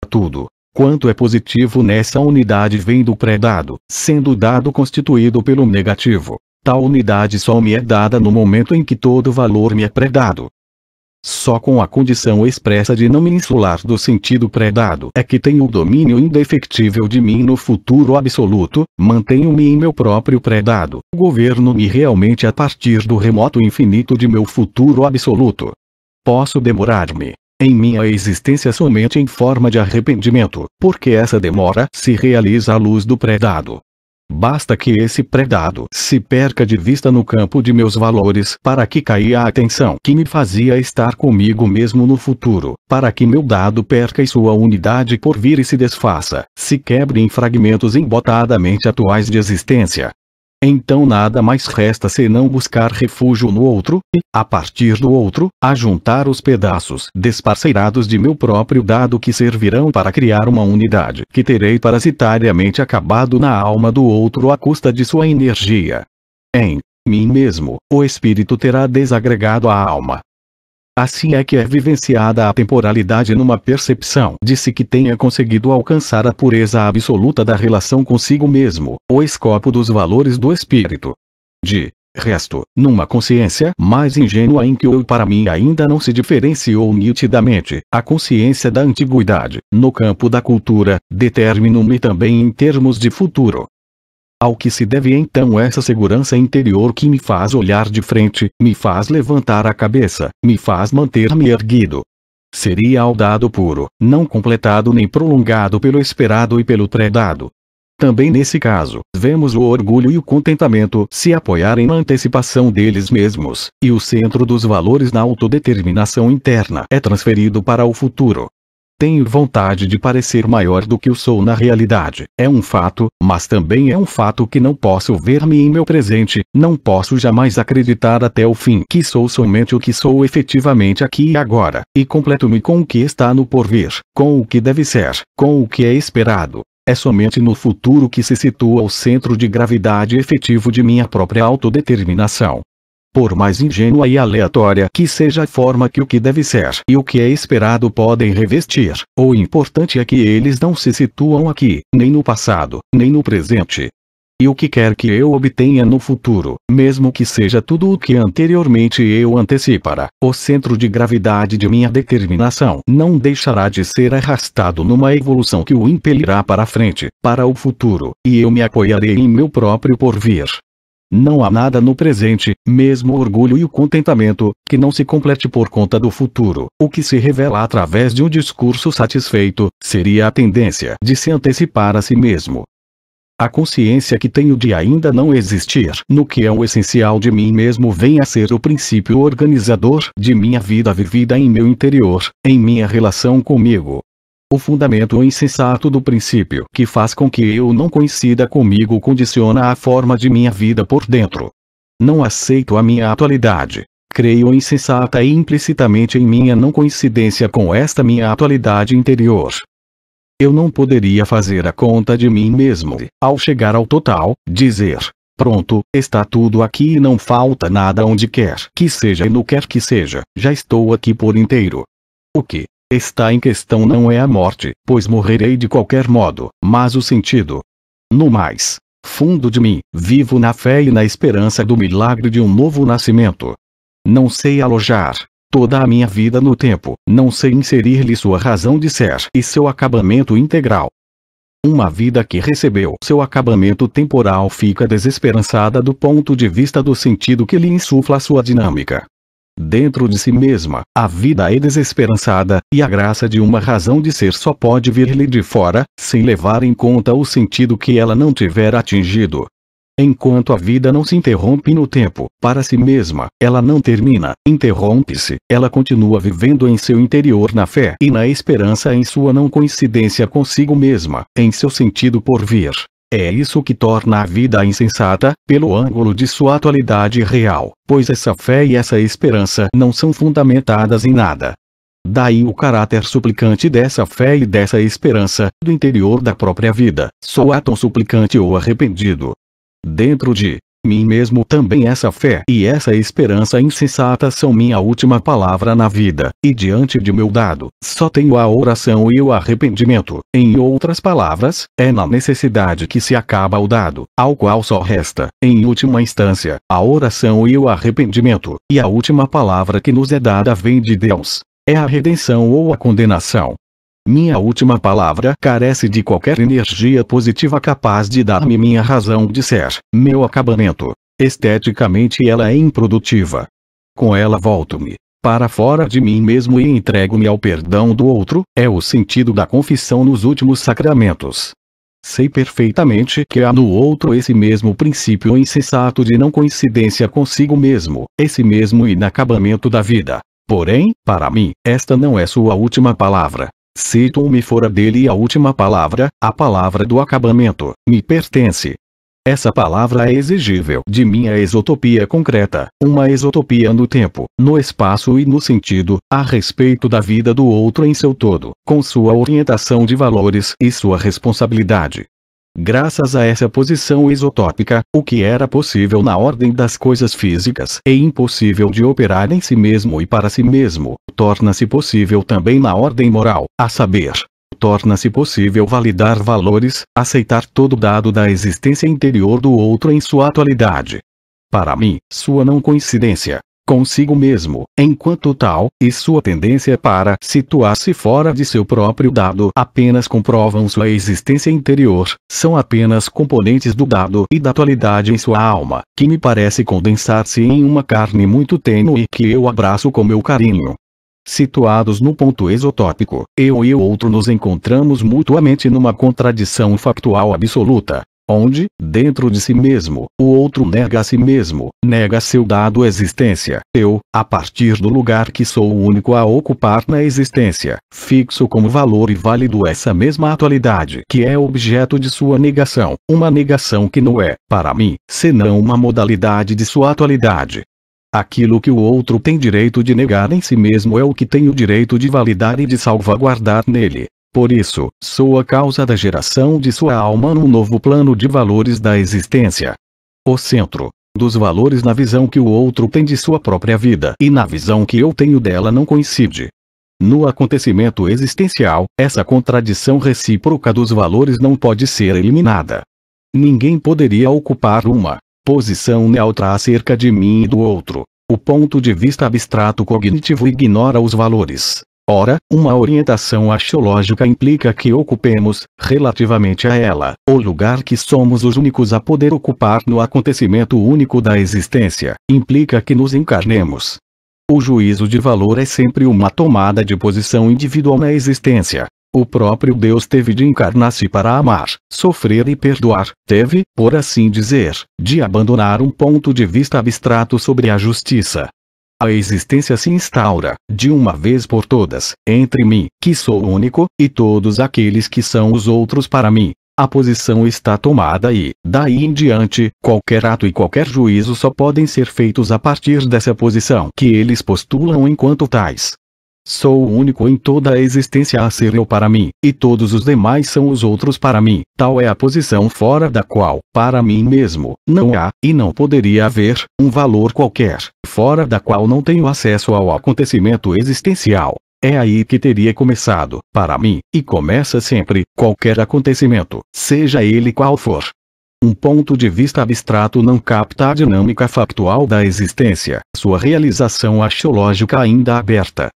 Tudo quanto é positivo nessa unidade vem do pré-dado, sendo dado constituído pelo negativo. Tal unidade só me é dada no momento em que todo valor me é pré-dado. Só com a condição expressa de não me insular do sentido pré-dado é que tenho o domínio indefectível de mim no futuro absoluto, mantenho-me em meu próprio pré-dado, governo-me realmente a partir do remoto infinito de meu futuro absoluto. Posso demorar-me em minha existência somente em forma de arrependimento, porque essa demora se realiza à luz do pré-dado. Basta que esse pré-dado se perca de vista no campo de meus valores para que caia a atenção que me fazia estar comigo mesmo no futuro, para que meu dado perca sua unidade por vir e se desfaça, se quebre em fragmentos embotadamente atuais de existência. Então nada mais resta senão buscar refúgio no outro, e, a partir do outro, ajuntar os pedaços desparceirados de meu próprio dado que servirão para criar uma unidade que terei parasitariamente acabado na alma do outro à custa de sua energia. Em mim mesmo, o espírito terá desagregado a alma. Assim é que é vivenciada a temporalidade numa percepção de si que tenha conseguido alcançar a pureza absoluta da relação consigo mesmo, o escopo dos valores do espírito. De resto, numa consciência mais ingênua em que o eu para mim ainda não se diferenciou nitidamente, a consciência da antiguidade, no campo da cultura, determino-me também em termos de futuro. Ao que se deve então essa segurança interior que me faz olhar de frente, me faz levantar a cabeça, me faz manter-me erguido. Seria ao dado puro, não completado nem prolongado pelo esperado e pelo pré-dado. Também nesse caso, vemos o orgulho e o contentamento se apoiarem na antecipação deles mesmos, e o centro dos valores na autodeterminação interna é transferido para o futuro. Tenho vontade de parecer maior do que eu sou na realidade, é um fato, mas também é um fato que não posso ver-me em meu presente, não posso jamais acreditar até o fim que sou somente o que sou efetivamente aqui e agora, e completo-me com o que está no porvir, com o que deve ser, com o que é esperado. É somente no futuro que se situa o centro de gravidade efetivo de minha própria autodeterminação. Por mais ingênua e aleatória que seja a forma que o que deve ser e o que é esperado podem revestir, o importante é que eles não se situam aqui, nem no passado, nem no presente. E o que quer que eu obtenha no futuro, mesmo que seja tudo o que anteriormente eu antecipara, o centro de gravidade de minha determinação não deixará de ser arrastado numa evolução que o impelirá para a frente, para o futuro, e eu me apoiarei em meu próprio porvir. Não há nada no presente, mesmo o orgulho e o contentamento, que não se complete por conta do futuro. O que se revela através de um discurso satisfeito, seria a tendência de se antecipar a si mesmo. A consciência que tenho de ainda não existir no que é o essencial de mim mesmo vem a ser o princípio organizador de minha vida vivida em meu interior, em minha relação comigo. O fundamento insensato do princípio que faz com que eu não coincida comigo condiciona a forma de minha vida por dentro. Não aceito a minha atualidade. Creio insensata e implicitamente em minha não coincidência com esta minha atualidade interior. Eu não poderia fazer a conta de mim mesmo e, ao chegar ao total, dizer: pronto, está tudo aqui e não falta nada onde quer que seja e no quer que seja, já estou aqui por inteiro. O que está em questão não é a morte, pois morrerei de qualquer modo, mas o sentido. No mais fundo de mim, vivo na fé e na esperança do milagre de um novo nascimento. Não sei alojar toda a minha vida no tempo, não sei inserir-lhe sua razão de ser e seu acabamento integral. Uma vida que recebeu seu acabamento temporal fica desesperançada do ponto de vista do sentido que lhe insufla sua dinâmica. Dentro de si mesma, a vida é desesperançada, e a graça de uma razão de ser só pode vir-lhe de fora, sem levar em conta o sentido que ela não tiver atingido. Enquanto a vida não se interrompe no tempo, para si mesma, ela não termina, interrompe-se, ela continua vivendo em seu interior na fé e na esperança em sua não coincidência consigo mesma, em seu sentido por vir. É isso que torna a vida insensata, pelo ângulo de sua atualidade real, pois essa fé e essa esperança não são fundamentadas em nada. Daí o caráter suplicante dessa fé e dessa esperança, do interior da própria vida, sou tão suplicante ou arrependido. Dentro de mim mesmo também essa fé e essa esperança insensata são minha última palavra na vida, e diante de meu dado, só tenho a oração e o arrependimento. Em outras palavras, é na necessidade que se acaba o dado, ao qual só resta, em última instância, a oração e o arrependimento, e a última palavra que nos é dada vem de Deus. É a redenção ou a condenação. Minha última palavra carece de qualquer energia positiva capaz de dar-me minha razão de ser, meu acabamento. Esteticamente ela é improdutiva. Com ela volto-me para fora de mim mesmo e entrego-me ao perdão do outro, é o sentido da confissão nos últimos sacramentos. Sei perfeitamente que há no outro esse mesmo princípio insensato de não coincidência consigo mesmo, esse mesmo inacabamento da vida. Porém, para mim, esta não é sua última palavra. Cito-me fora dele e a última palavra, a palavra do acabamento, me pertence. Essa palavra é exigível de minha exotopia concreta, uma exotopia no tempo, no espaço e no sentido, a respeito da vida do outro em seu todo, com sua orientação de valores e sua responsabilidade. Graças a essa posição exotópica, o que era possível na ordem das coisas físicas e impossível de operar em si mesmo e para si mesmo, torna-se possível também na ordem moral, a saber, torna-se possível validar valores, aceitar todo dado da existência interior do outro em sua atualidade. Para mim, sua não coincidência consigo mesmo, enquanto tal, e sua tendência para situar-se fora de seu próprio dado apenas comprovam sua existência interior, são apenas componentes do dado e da atualidade em sua alma, que me parece condensar-se em uma carne muito tênue que eu abraço com meu carinho. Situados no ponto exotópico, eu e o outro nos encontramos mutuamente numa contradição factual absoluta, onde, dentro de si mesmo, o outro nega a si mesmo, nega seu dado existência. Eu, a partir do lugar que sou o único a ocupar na existência, fixo como valor e válido essa mesma atualidade que é objeto de sua negação, uma negação que não é, para mim, senão uma modalidade de sua atualidade. Aquilo que o outro tem direito de negar em si mesmo é o que tenho direito de validar e de salvaguardar nele. Por isso, sou a causa da geração de sua alma num novo plano de valores da existência. O centro dos valores na visão que o outro tem de sua própria vida e na visão que eu tenho dela não coincide. No acontecimento existencial, essa contradição recíproca dos valores não pode ser eliminada. Ninguém poderia ocupar uma posição neutra acerca de mim e do outro. O ponto de vista abstrato cognitivo ignora os valores. Ora, uma orientação axiológica implica que ocupemos, relativamente a ela, o lugar que somos os únicos a poder ocupar no acontecimento único da existência, implica que nos encarnemos. O juízo de valor é sempre uma tomada de posição individual na existência. O próprio Deus teve de encarnar-se para amar, sofrer e perdoar, teve, por assim dizer, de abandonar um ponto de vista abstrato sobre a justiça. A existência se instaura, de uma vez por todas, entre mim, que sou único, e todos aqueles que são os outros para mim. A posição está tomada e, daí em diante, qualquer ato e qualquer juízo só podem ser feitos a partir dessa posição que eles postulam enquanto tais. Sou o único em toda a existência a ser eu para mim, e todos os demais são os outros para mim. Tal é a posição fora da qual, para mim mesmo, não há, e não poderia haver, um valor qualquer, fora da qual não tenho acesso ao acontecimento existencial. É aí que teria começado, para mim, e começa sempre, qualquer acontecimento, seja ele qual for. Um ponto de vista abstrato não capta a dinâmica factual da existência, sua realização axiológica ainda aberta.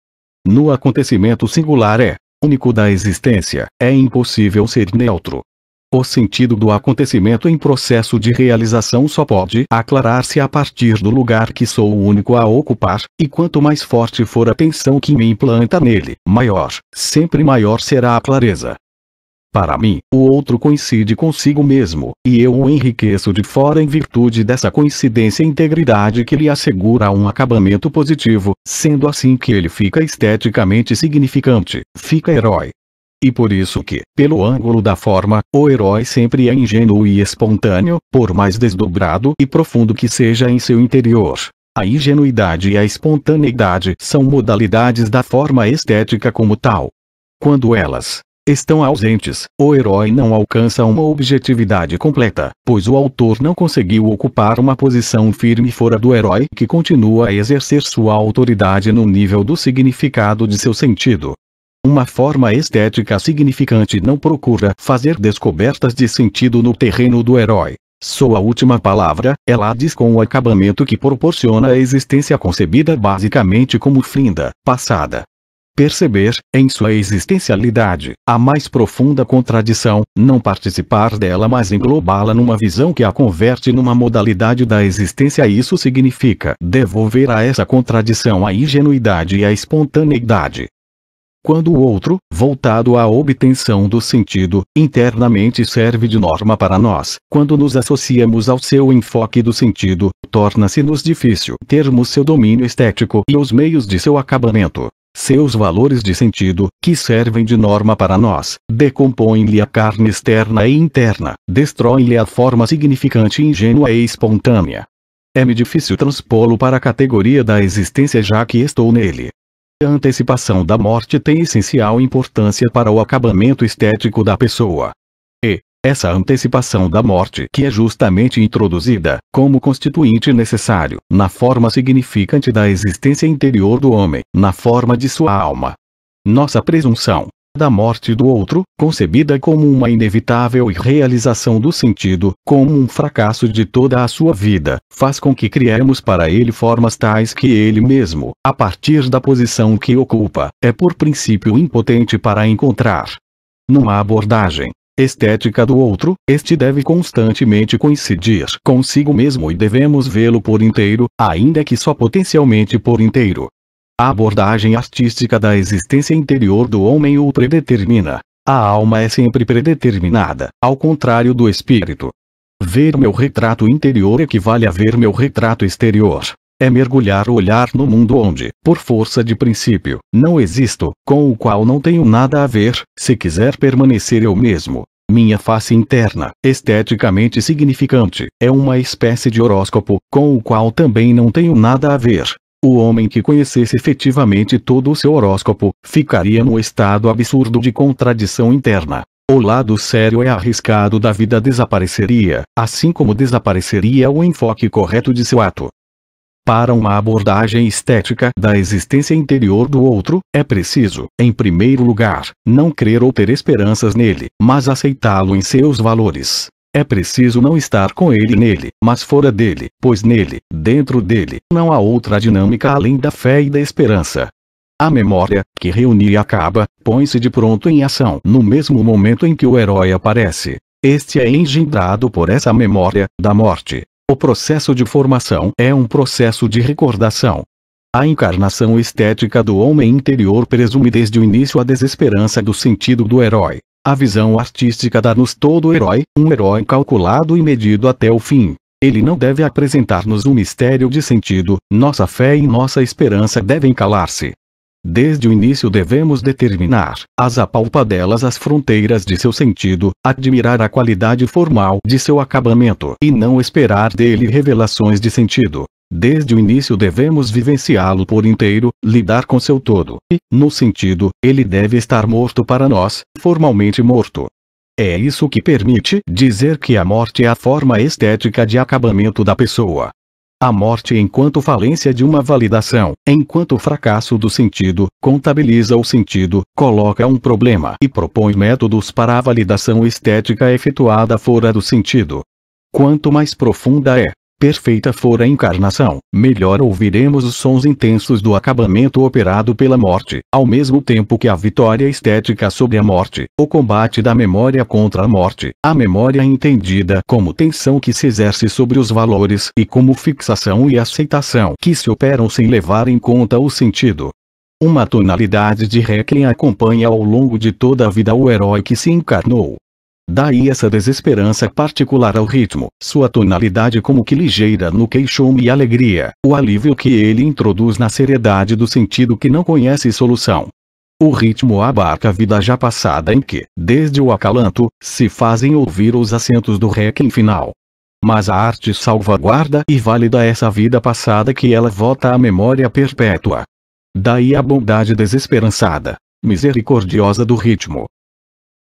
No acontecimento singular único da existência, é impossível ser neutro. O sentido do acontecimento em processo de realização só pode aclarar-se a partir do lugar que sou o único a ocupar, e quanto mais forte for a tensão que me implanta nele, maior, sempre maior será a clareza. Para mim, o outro coincide consigo mesmo, e eu o enriqueço de fora em virtude dessa coincidência e integridade que lhe assegura um acabamento positivo, sendo assim que ele fica esteticamente significante, fica herói. E por isso que, pelo ângulo da forma, o herói sempre é ingênuo e espontâneo, por mais desdobrado e profundo que seja em seu interior. A ingenuidade e a espontaneidade são modalidades da forma estética como tal. Quando elas estão ausentes, o herói não alcança uma objetividade completa, pois o autor não conseguiu ocupar uma posição firme fora do herói que continua a exercer sua autoridade no nível do significado de seu sentido. Uma forma estética significante não procura fazer descobertas de sentido no terreno do herói. Sua última palavra, ela diz com o acabamento que proporciona a existência concebida basicamente como finda, passada. Perceber, em sua existencialidade, a mais profunda contradição, não participar dela mas englobá-la numa visão que a converte numa modalidade da existência. Isso significa devolver a essa contradição a ingenuidade e a espontaneidade. Quando o outro, voltado à obtenção do sentido, internamente serve de norma para nós, quando nos associamos ao seu enfoque do sentido, torna-se-nos difícil termos seu domínio estético e os meios de seu acabamento. Seus valores de sentido, que servem de norma para nós, decompõem-lhe a carne externa e interna, destroem-lhe a forma significante ingênua e espontânea. É-me difícil transpô-lo para a categoria da existência já que estou nele. A antecipação da morte tem essencial importância para o acabamento estético da pessoa. E essa antecipação da morte que é justamente introduzida, como constituinte necessário, na forma significante da existência interior do homem, na forma de sua alma. Nossa presunção da morte do outro, concebida como uma inevitável irrealização do sentido, como um fracasso de toda a sua vida, faz com que criemos para ele formas tais que ele mesmo, a partir da posição que ocupa, é por princípio impotente para encontrar. Numa abordagem estética do outro, este deve constantemente coincidir consigo mesmo e devemos vê-lo por inteiro, ainda que só potencialmente por inteiro. A abordagem artística da existência interior do homem o predetermina. A alma é sempre predeterminada, ao contrário do espírito. Ver meu retrato interior equivale a ver meu retrato exterior. É mergulhar o olhar no mundo onde, por força de princípio, não existo, com o qual não tenho nada a ver, se quiser permanecer eu mesmo. Minha face interna, esteticamente significante, é uma espécie de horóscopo, com o qual também não tenho nada a ver. O homem que conhecesse efetivamente todo o seu horóscopo, ficaria no estado absurdo de contradição interna. O lado sério e arriscado da vida desapareceria, assim como desapareceria o enfoque correto de seu ato. Para uma abordagem estética da existência interior do outro, é preciso, em primeiro lugar, não crer ou ter esperanças nele, mas aceitá-lo em seus valores. É preciso não estar com ele nele, mas fora dele, pois nele, dentro dele, não há outra dinâmica além da fé e da esperança. A memória, que reúne e acaba, põe-se de pronto em ação no mesmo momento em que o herói aparece. Este é engendrado por essa memória da morte. O processo de formação é um processo de recordação. A encarnação estética do homem interior presume desde o início a desesperança do sentido do herói. A visão artística dá-nos todo herói, um herói calculado e medido até o fim. Ele não deve apresentar-nos um mistério de sentido, nossa fé e nossa esperança devem calar-se. Desde o início devemos determinar, às apalpadelas as fronteiras de seu sentido, admirar a qualidade formal de seu acabamento e não esperar dele revelações de sentido. Desde o início devemos vivenciá-lo por inteiro, lidar com seu todo, e, no sentido, ele deve estar morto para nós, formalmente morto. É isso que permite dizer que a morte é a forma estética de acabamento da pessoa. A morte enquanto falência de uma validação, enquanto fracasso do sentido, contabiliza o sentido, coloca um problema e propõe métodos para a validação estética efetuada fora do sentido. Quanto mais profunda perfeita for a encarnação, melhor ouviremos os sons intensos do acabamento operado pela morte, ao mesmo tempo que a vitória estética sobre a morte, o combate da memória contra a morte, a memória entendida como tensão que se exerce sobre os valores e como fixação e aceitação que se operam sem levar em conta o sentido. Uma tonalidade de Ré quem acompanha ao longo de toda a vida o herói que se encarnou. Daí essa desesperança particular ao ritmo, sua tonalidade como que ligeira no queixume e alegria, o alívio que ele introduz na seriedade do sentido que não conhece solução. O ritmo abarca a vida já passada em que, desde o acalanto, se fazem ouvir os acentos do Requiem final. Mas a arte salvaguarda e válida essa vida passada que ela vota à memória perpétua. Daí a bondade desesperançada, misericordiosa do ritmo.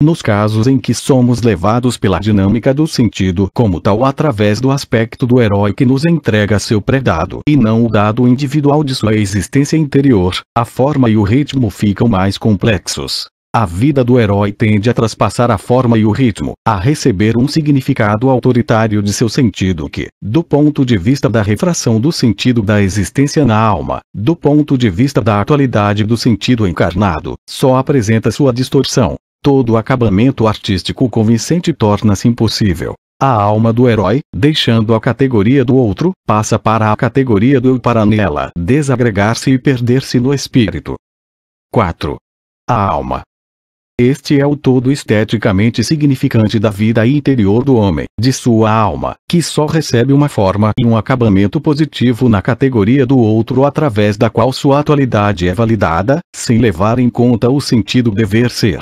Nos casos em que somos levados pela dinâmica do sentido como tal através do aspecto do herói que nos entrega seu predado e não o dado individual de sua existência interior, a forma e o ritmo ficam mais complexos. A vida do herói tende a traspassar a forma e o ritmo, a receber um significado autoritário de seu sentido que, do ponto de vista da refração do sentido da existência na alma, do ponto de vista da atualidade do sentido encarnado, só apresenta sua distorção. Todo acabamento artístico convincente torna-se impossível. A alma do herói, deixando a categoria do outro, passa para a categoria do eu para nela desagregar-se e perder-se no espírito. 4. A alma. Este é o todo esteticamente significante da vida interior do homem, de sua alma, que só recebe uma forma e um acabamento positivo na categoria do outro através da qual sua atualidade é validada, sem levar em conta o sentido dever ser.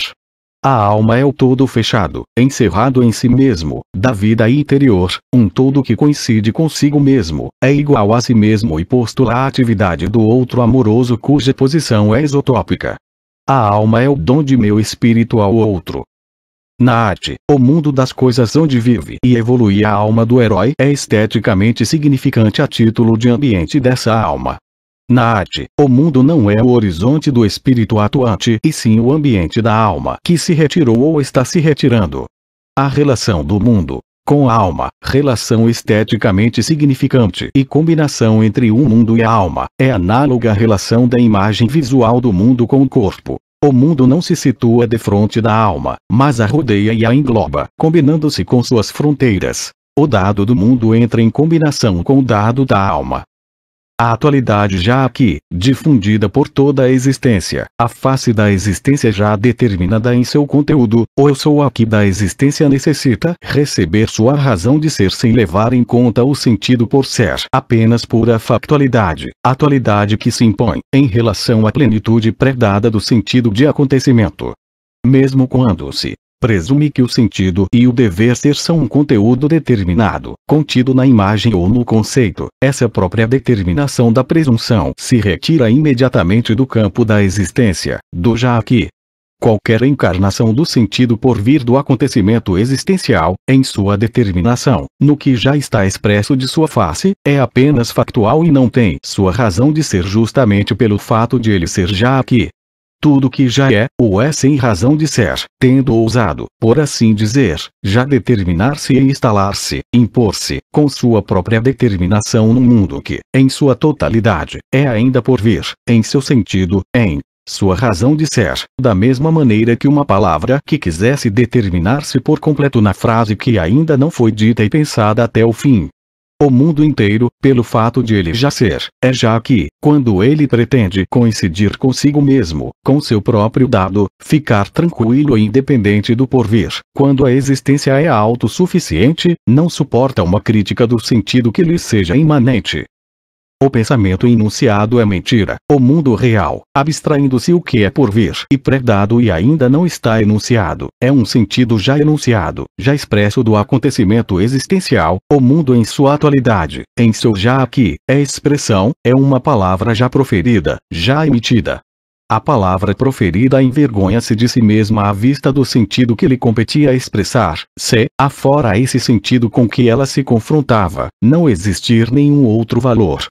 A alma é o todo fechado, encerrado em si mesmo, da vida interior, um todo que coincide consigo mesmo, é igual a si mesmo e postula a atividade do outro amoroso cuja posição é isotópica. A alma é o dom de meu espírito ao outro. Na arte, o mundo das coisas onde vive e evolui a alma do herói é esteticamente significante a título de ambiente dessa alma. Na arte, o mundo não é o horizonte do espírito atuante e sim o ambiente da alma que se retirou ou está se retirando. A relação do mundo com a alma, relação esteticamente significante e combinação entre o mundo e a alma, é análoga à relação da imagem visual do mundo com o corpo. O mundo não se situa defronte da alma, mas a rodeia e a engloba, combinando-se com suas fronteiras. O dado do mundo entra em combinação com o dado da alma. A atualidade já aqui, difundida por toda a existência, a face da existência já determinada em seu conteúdo, o eu sou aqui da existência necessita receber sua razão de ser sem levar em conta o sentido por ser apenas pura factualidade, atualidade que se impõe, em relação à plenitude predada do sentido de acontecimento. Mesmo quando se presume que o sentido e o dever ser são um conteúdo determinado, contido na imagem ou no conceito, essa própria determinação da presunção se retira imediatamente do campo da existência, do já aqui. Qualquer encarnação do sentido por vir do acontecimento existencial, em sua determinação, no que já está expresso de sua face, é apenas factual e não tem sua razão de ser justamente pelo fato de ele ser já aqui. Tudo que já é, ou é sem razão de ser, tendo ousado, por assim dizer, já determinar-se e instalar-se, impor-se, com sua própria determinação num mundo que, em sua totalidade, é ainda por vir, em seu sentido, em sua razão de ser, da mesma maneira que uma palavra que quisesse determinar-se por completo na frase que ainda não foi dita e pensada até o fim. O mundo inteiro, pelo fato de ele já ser, é já aqui, quando ele pretende coincidir consigo mesmo, com seu próprio dado, ficar tranquilo e independente do porvir, quando a existência é autossuficiente, não suporta uma crítica do sentido que lhe seja imanente. O pensamento enunciado é mentira, o mundo real, abstraindo-se o que é por vir e predado e ainda não está enunciado, é um sentido já enunciado, já expresso do acontecimento existencial, o mundo em sua atualidade, em seu já aqui, é expressão, é uma palavra já proferida, já emitida. A palavra proferida envergonha-se de si mesma à vista do sentido que lhe competia expressar, se, afora esse sentido com que ela se confrontava, não existir nenhum outro valor.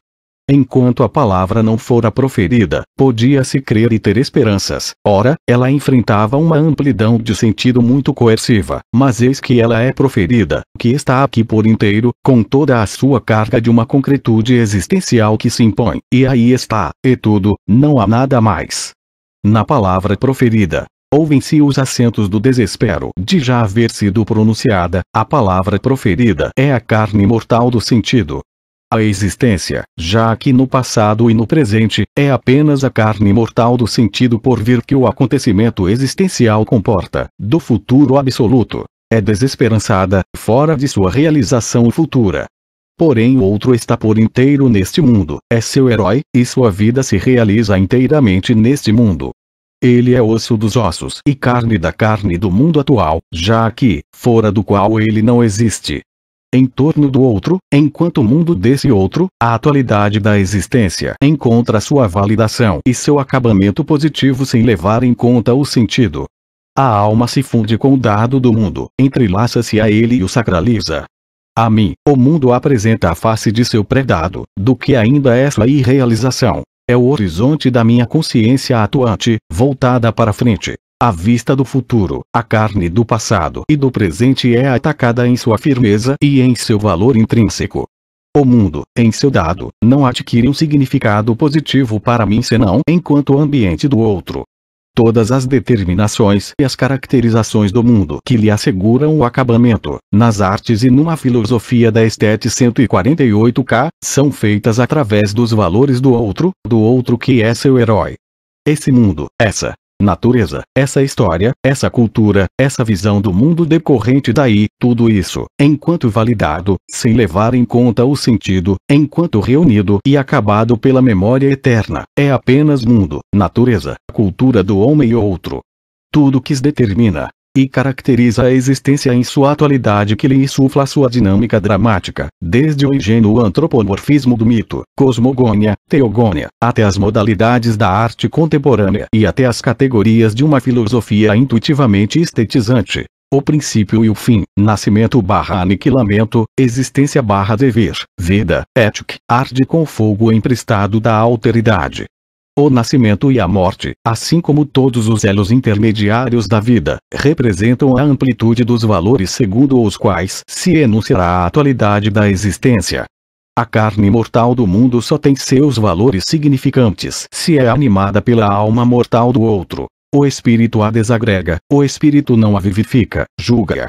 Enquanto a palavra não fora proferida, podia-se crer e ter esperanças. Ora, ela enfrentava uma amplidão de sentido muito coerciva, mas eis que ela é proferida, que está aqui por inteiro, com toda a sua carga de uma concretude existencial que se impõe, e aí está, e tudo, não há nada mais. Na palavra proferida, ouvem-se os acentos do desespero de já haver sido pronunciada, a palavra proferida é a carne mortal do sentido. A existência, já aqui no passado e no presente, é apenas a carne mortal do sentido por vir que o acontecimento existencial comporta, do futuro absoluto. É desesperançada, fora de sua realização futura. Porém o outro está por inteiro neste mundo, é seu herói, e sua vida se realiza inteiramente neste mundo. Ele é osso dos ossos e carne da carne do mundo atual, já aqui, fora do qual ele não existe. Em torno do outro, enquanto mundo desse outro, a atualidade da existência encontra sua validação e seu acabamento positivo sem levar em conta o sentido. A alma se funde com o dado do mundo, entrelaça-se a ele e o sacraliza. A mim, o mundo apresenta a face de seu predado, do que ainda é sua irrealização. É o horizonte da minha consciência atuante, voltada para frente. A vista do futuro, a carne do passado e do presente é atacada em sua firmeza e em seu valor intrínseco. O mundo, em seu dado, não adquire um significado positivo para mim senão enquanto ambiente do outro. Todas as determinações e as caracterizações do mundo que lhe asseguram o acabamento, nas artes e numa filosofia da estética 148K, são feitas através dos valores do outro que é seu herói. Esse mundo, essa natureza, essa história, essa cultura, essa visão do mundo decorrente daí, tudo isso, enquanto validado, sem levar em conta o sentido, enquanto reunido e acabado pela memória eterna, é apenas mundo, natureza, cultura do homem e outro. Tudo que determina e caracteriza a existência em sua atualidade que lhe insufla sua dinâmica dramática, desde o ingênuo antropomorfismo do mito, cosmogônia, teogônia, até as modalidades da arte contemporânea e até as categorias de uma filosofia intuitivamente estetizante. O princípio e o fim, nascimento/aniquilamento, existência/dever, vida, ética, arde com fogo emprestado da alteridade. O nascimento e a morte, assim como todos os elos intermediários da vida, representam a amplitude dos valores segundo os quais se enunciará a atualidade da existência. A carne mortal do mundo só tem seus valores significantes se é animada pela alma mortal do outro. O espírito a desagrega, o espírito não a vivifica, julga-a.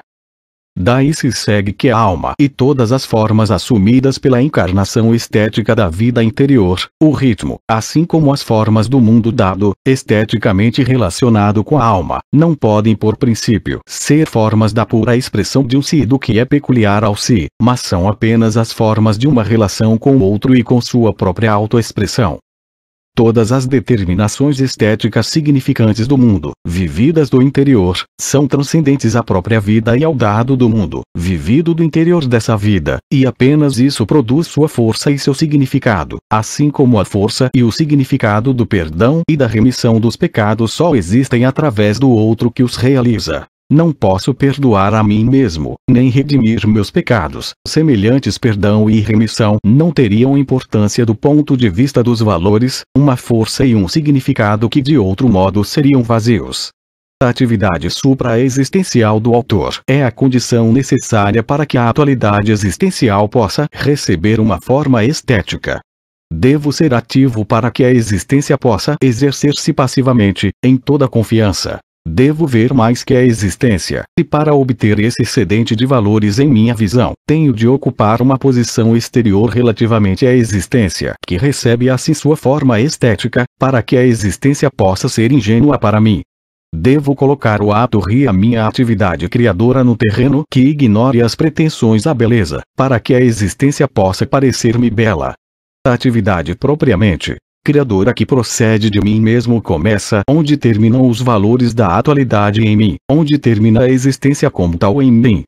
Daí se segue que a alma e todas as formas assumidas pela encarnação estética da vida interior, o ritmo, assim como as formas do mundo dado, esteticamente relacionado com a alma, não podem por princípio ser formas da pura expressão de um si do que é peculiar ao si, mas são apenas as formas de uma relação com o outro e com sua própria autoexpressão. Todas as determinações estéticas significantes do mundo, vividas do interior, são transcendentes à própria vida e ao dado do mundo, vivido do interior dessa vida, e apenas isso produz sua força e seu significado, assim como a força e o significado do perdão e da remissão dos pecados só existem através do outro que os realiza. Não posso perdoar a mim mesmo, nem redimir meus pecados. Semelhantes perdão e remissão não teriam importância do ponto de vista dos valores, uma força e um significado que de outro modo seriam vazios. A atividade supra-existencial do autor é a condição necessária para que a atualidade existencial possa receber uma forma estética. Devo ser ativo para que a existência possa exercer-se passivamente, em toda confiança. Devo ver mais que a existência, e para obter esse excedente de valores em minha visão, tenho de ocupar uma posição exterior relativamente à existência, que recebe assim sua forma estética, para que a existência possa ser ingênua para mim. Devo colocar o ato e a minha atividade criadora no terreno que ignore as pretensões à beleza, para que a existência possa parecer-me bela. A atividade propriamente criadora que procede de mim mesmo começa onde terminam os valores da atualidade em mim, onde termina a existência como tal em mim.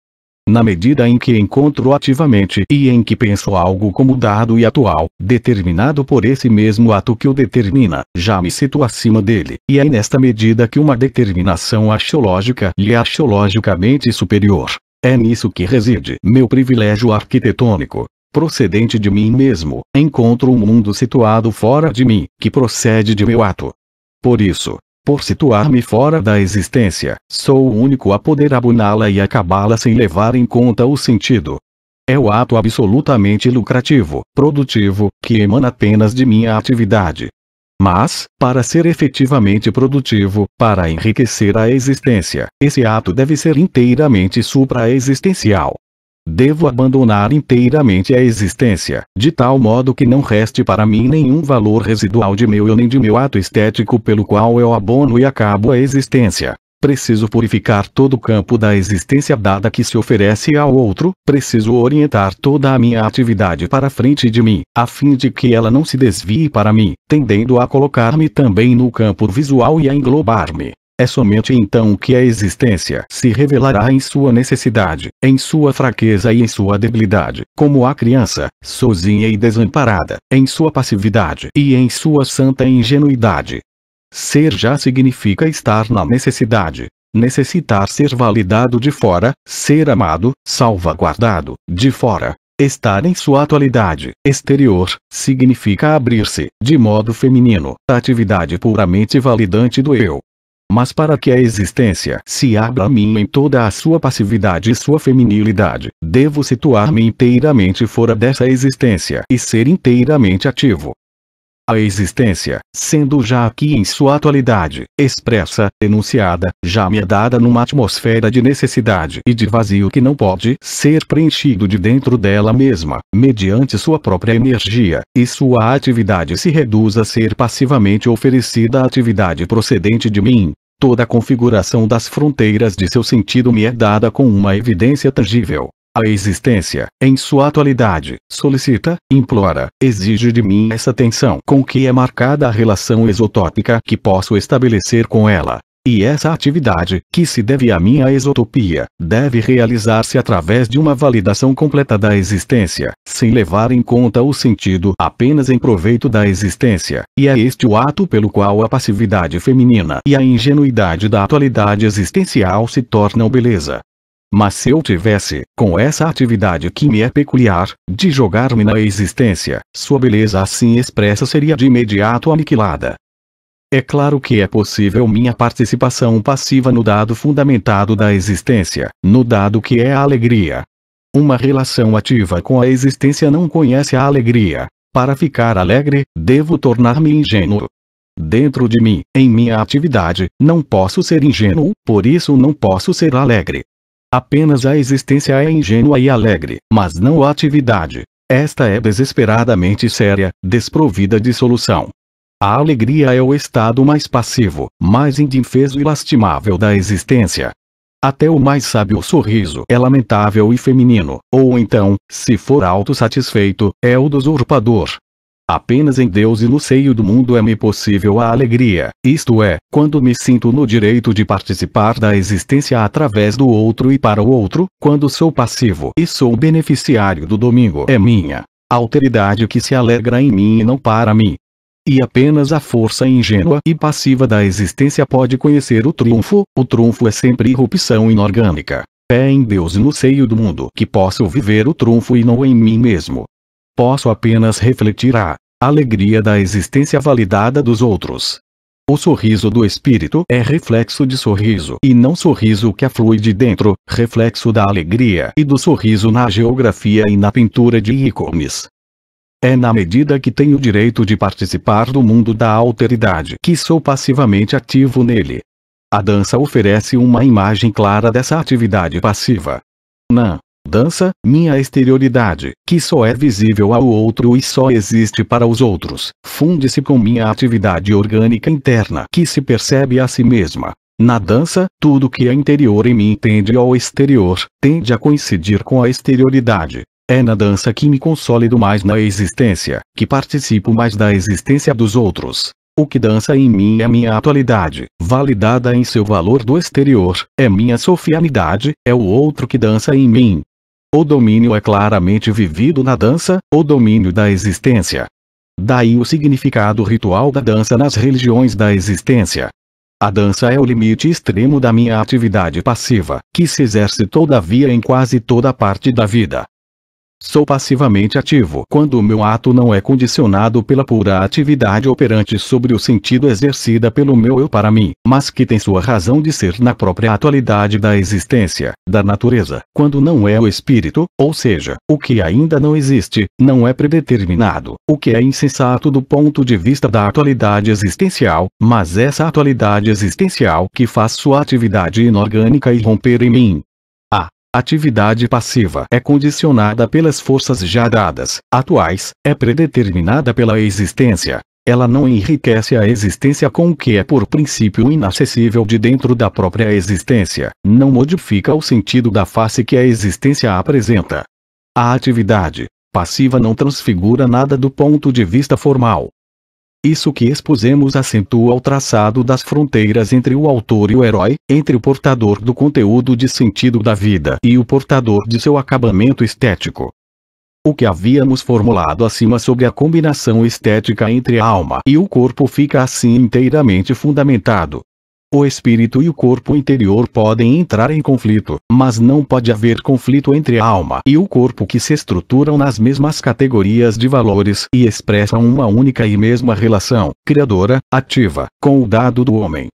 Na medida em que encontro ativamente e em que penso algo como dado e atual, determinado por esse mesmo ato que o determina, já me situo acima dele, e é nesta medida que uma determinação axiológica lhe é axiologicamente superior. É nisso que reside meu privilégio arquitetônico. Procedente de mim mesmo, encontro um mundo situado fora de mim, que procede de meu ato. Por isso, por situar-me fora da existência, sou o único a poder abuná-la e acabá-la sem levar em conta o sentido. É o ato absolutamente lucrativo, produtivo, que emana apenas de minha atividade. Mas, para ser efetivamente produtivo, para enriquecer a existência, esse ato deve ser inteiramente supra-existencial. devo abandonar inteiramente a existência, de tal modo que não reste para mim nenhum valor residual de meu eu nem de meu ato estético pelo qual eu abono e acabo a existência. Preciso purificar todo o campo da existência dada que se oferece ao outro, preciso orientar toda a minha atividade para frente de mim, a fim de que ela não se desvie para mim, tendendo a colocar-me também no campo visual e a englobar-me. É somente então que a existência se revelará em sua necessidade, em sua fraqueza e em sua debilidade, como a criança, sozinha e desamparada, em sua passividade e em sua santa ingenuidade. Ser já significa estar na necessidade, necessitar ser validado de fora, ser amado, salvaguardado, de fora. Estar em sua atualidade exterior, significa abrir-se, de modo feminino, à atividade puramente validante do eu. Mas para que a existência se abra a mim em toda a sua passividade e sua feminilidade, devo situar-me inteiramente fora dessa existência e ser inteiramente ativo. A existência, sendo já aqui em sua atualidade, expressa, enunciada, já me é dada numa atmosfera de necessidade e de vazio que não pode ser preenchido de dentro dela mesma, mediante sua própria energia, e sua atividade se reduz a ser passivamente oferecida à atividade procedente de mim. Toda a configuração das fronteiras de seu sentido me é dada com uma evidência tangível. A existência, em sua atualidade, solicita, implora, exige de mim essa tensão com que é marcada a relação exotópica que posso estabelecer com ela. E essa atividade, que se deve à minha exotopia, deve realizar-se através de uma validação completa da existência, sem levar em conta o sentido apenas em proveito da existência, e é este o ato pelo qual a passividade feminina e a ingenuidade da atualidade existencial se tornam beleza. Mas se eu tivesse, com essa atividade que me é peculiar, de jogar-me na existência, sua beleza assim expressa seria de imediato aniquilada. É claro que é possível minha participação passiva no dado fundamentado da existência, no dado que é a alegria. Uma relação ativa com a existência não conhece a alegria. Para ficar alegre, devo tornar-me ingênuo. Dentro de mim, em minha atividade, não posso ser ingênuo, por isso não posso ser alegre. Apenas a existência é ingênua e alegre, mas não a atividade. Esta é desesperadamente séria, desprovida de solução. A alegria é o estado mais passivo, mais indefeso e lastimável da existência. Até o mais sábio sorriso é lamentável e feminino, ou então, se for autossatisfeito, é o do usurpador. Apenas em Deus e no seio do mundo é-me possível a alegria, isto é, quando me sinto no direito de participar da existência através do outro e para o outro, quando sou passivo e sou beneficiário do domingo é minha. Alteridade que se alegra em mim e não para mim. E apenas a força ingênua e passiva da existência pode conhecer o trunfo é sempre irrupção inorgânica. É em Deus e no seio do mundo que posso viver o trunfo e não em mim mesmo. Posso apenas refletir a alegria da existência validada dos outros. O sorriso do espírito é reflexo de sorriso e não sorriso que aflui de dentro, reflexo da alegria e do sorriso na geografia e na pintura de ícones. É na medida que tenho o direito de participar do mundo da alteridade que sou passivamente ativo nele. A dança oferece uma imagem clara dessa atividade passiva. Na dança, minha exterioridade, que só é visível ao outro e só existe para os outros, funde-se com minha atividade orgânica interna que se percebe a si mesma. Na dança, tudo que é interior em mim tende ao exterior, tende a coincidir com a exterioridade. É na dança que me consolido mais na existência, que participo mais da existência dos outros. O que dança em mim é minha atualidade, validada em seu valor do exterior, é minha sofianidade, é o outro que dança em mim. O domínio é claramente vivido na dança, o domínio da existência. Daí o significado ritual da dança nas religiões da existência. A dança é o limite extremo da minha atividade passiva, que se exerce todavia em quase toda parte da vida. Sou passivamente ativo quando o meu ato não é condicionado pela pura atividade operante sobre o sentido exercida pelo meu eu para mim, mas que tem sua razão de ser na própria atualidade da existência, da natureza, quando não é o espírito, ou seja, o que ainda não existe, não é predeterminado, o que é insensato do ponto de vista da atualidade existencial, mas essa atualidade existencial que faz sua atividade inorgânica irromper em mim. Atividade passiva é condicionada pelas forças já dadas, atuais, é predeterminada pela existência. Ela não enriquece a existência com o que é por princípio inacessível de dentro da própria existência, não modifica o sentido da face que a existência apresenta. A atividade passiva não transfigura nada do ponto de vista formal. Isso que expusemos acentua o traçado das fronteiras entre o autor e o herói, entre o portador do conteúdo de sentido da vida e o portador de seu acabamento estético. O que havíamos formulado acima sobre a combinação estética entre a alma e o corpo fica assim inteiramente fundamentado. O espírito e o corpo interior podem entrar em conflito, mas não pode haver conflito entre a alma e o corpo que se estruturam nas mesmas categorias de valores e expressam uma única e mesma relação, criadora, ativa, com o dado do homem.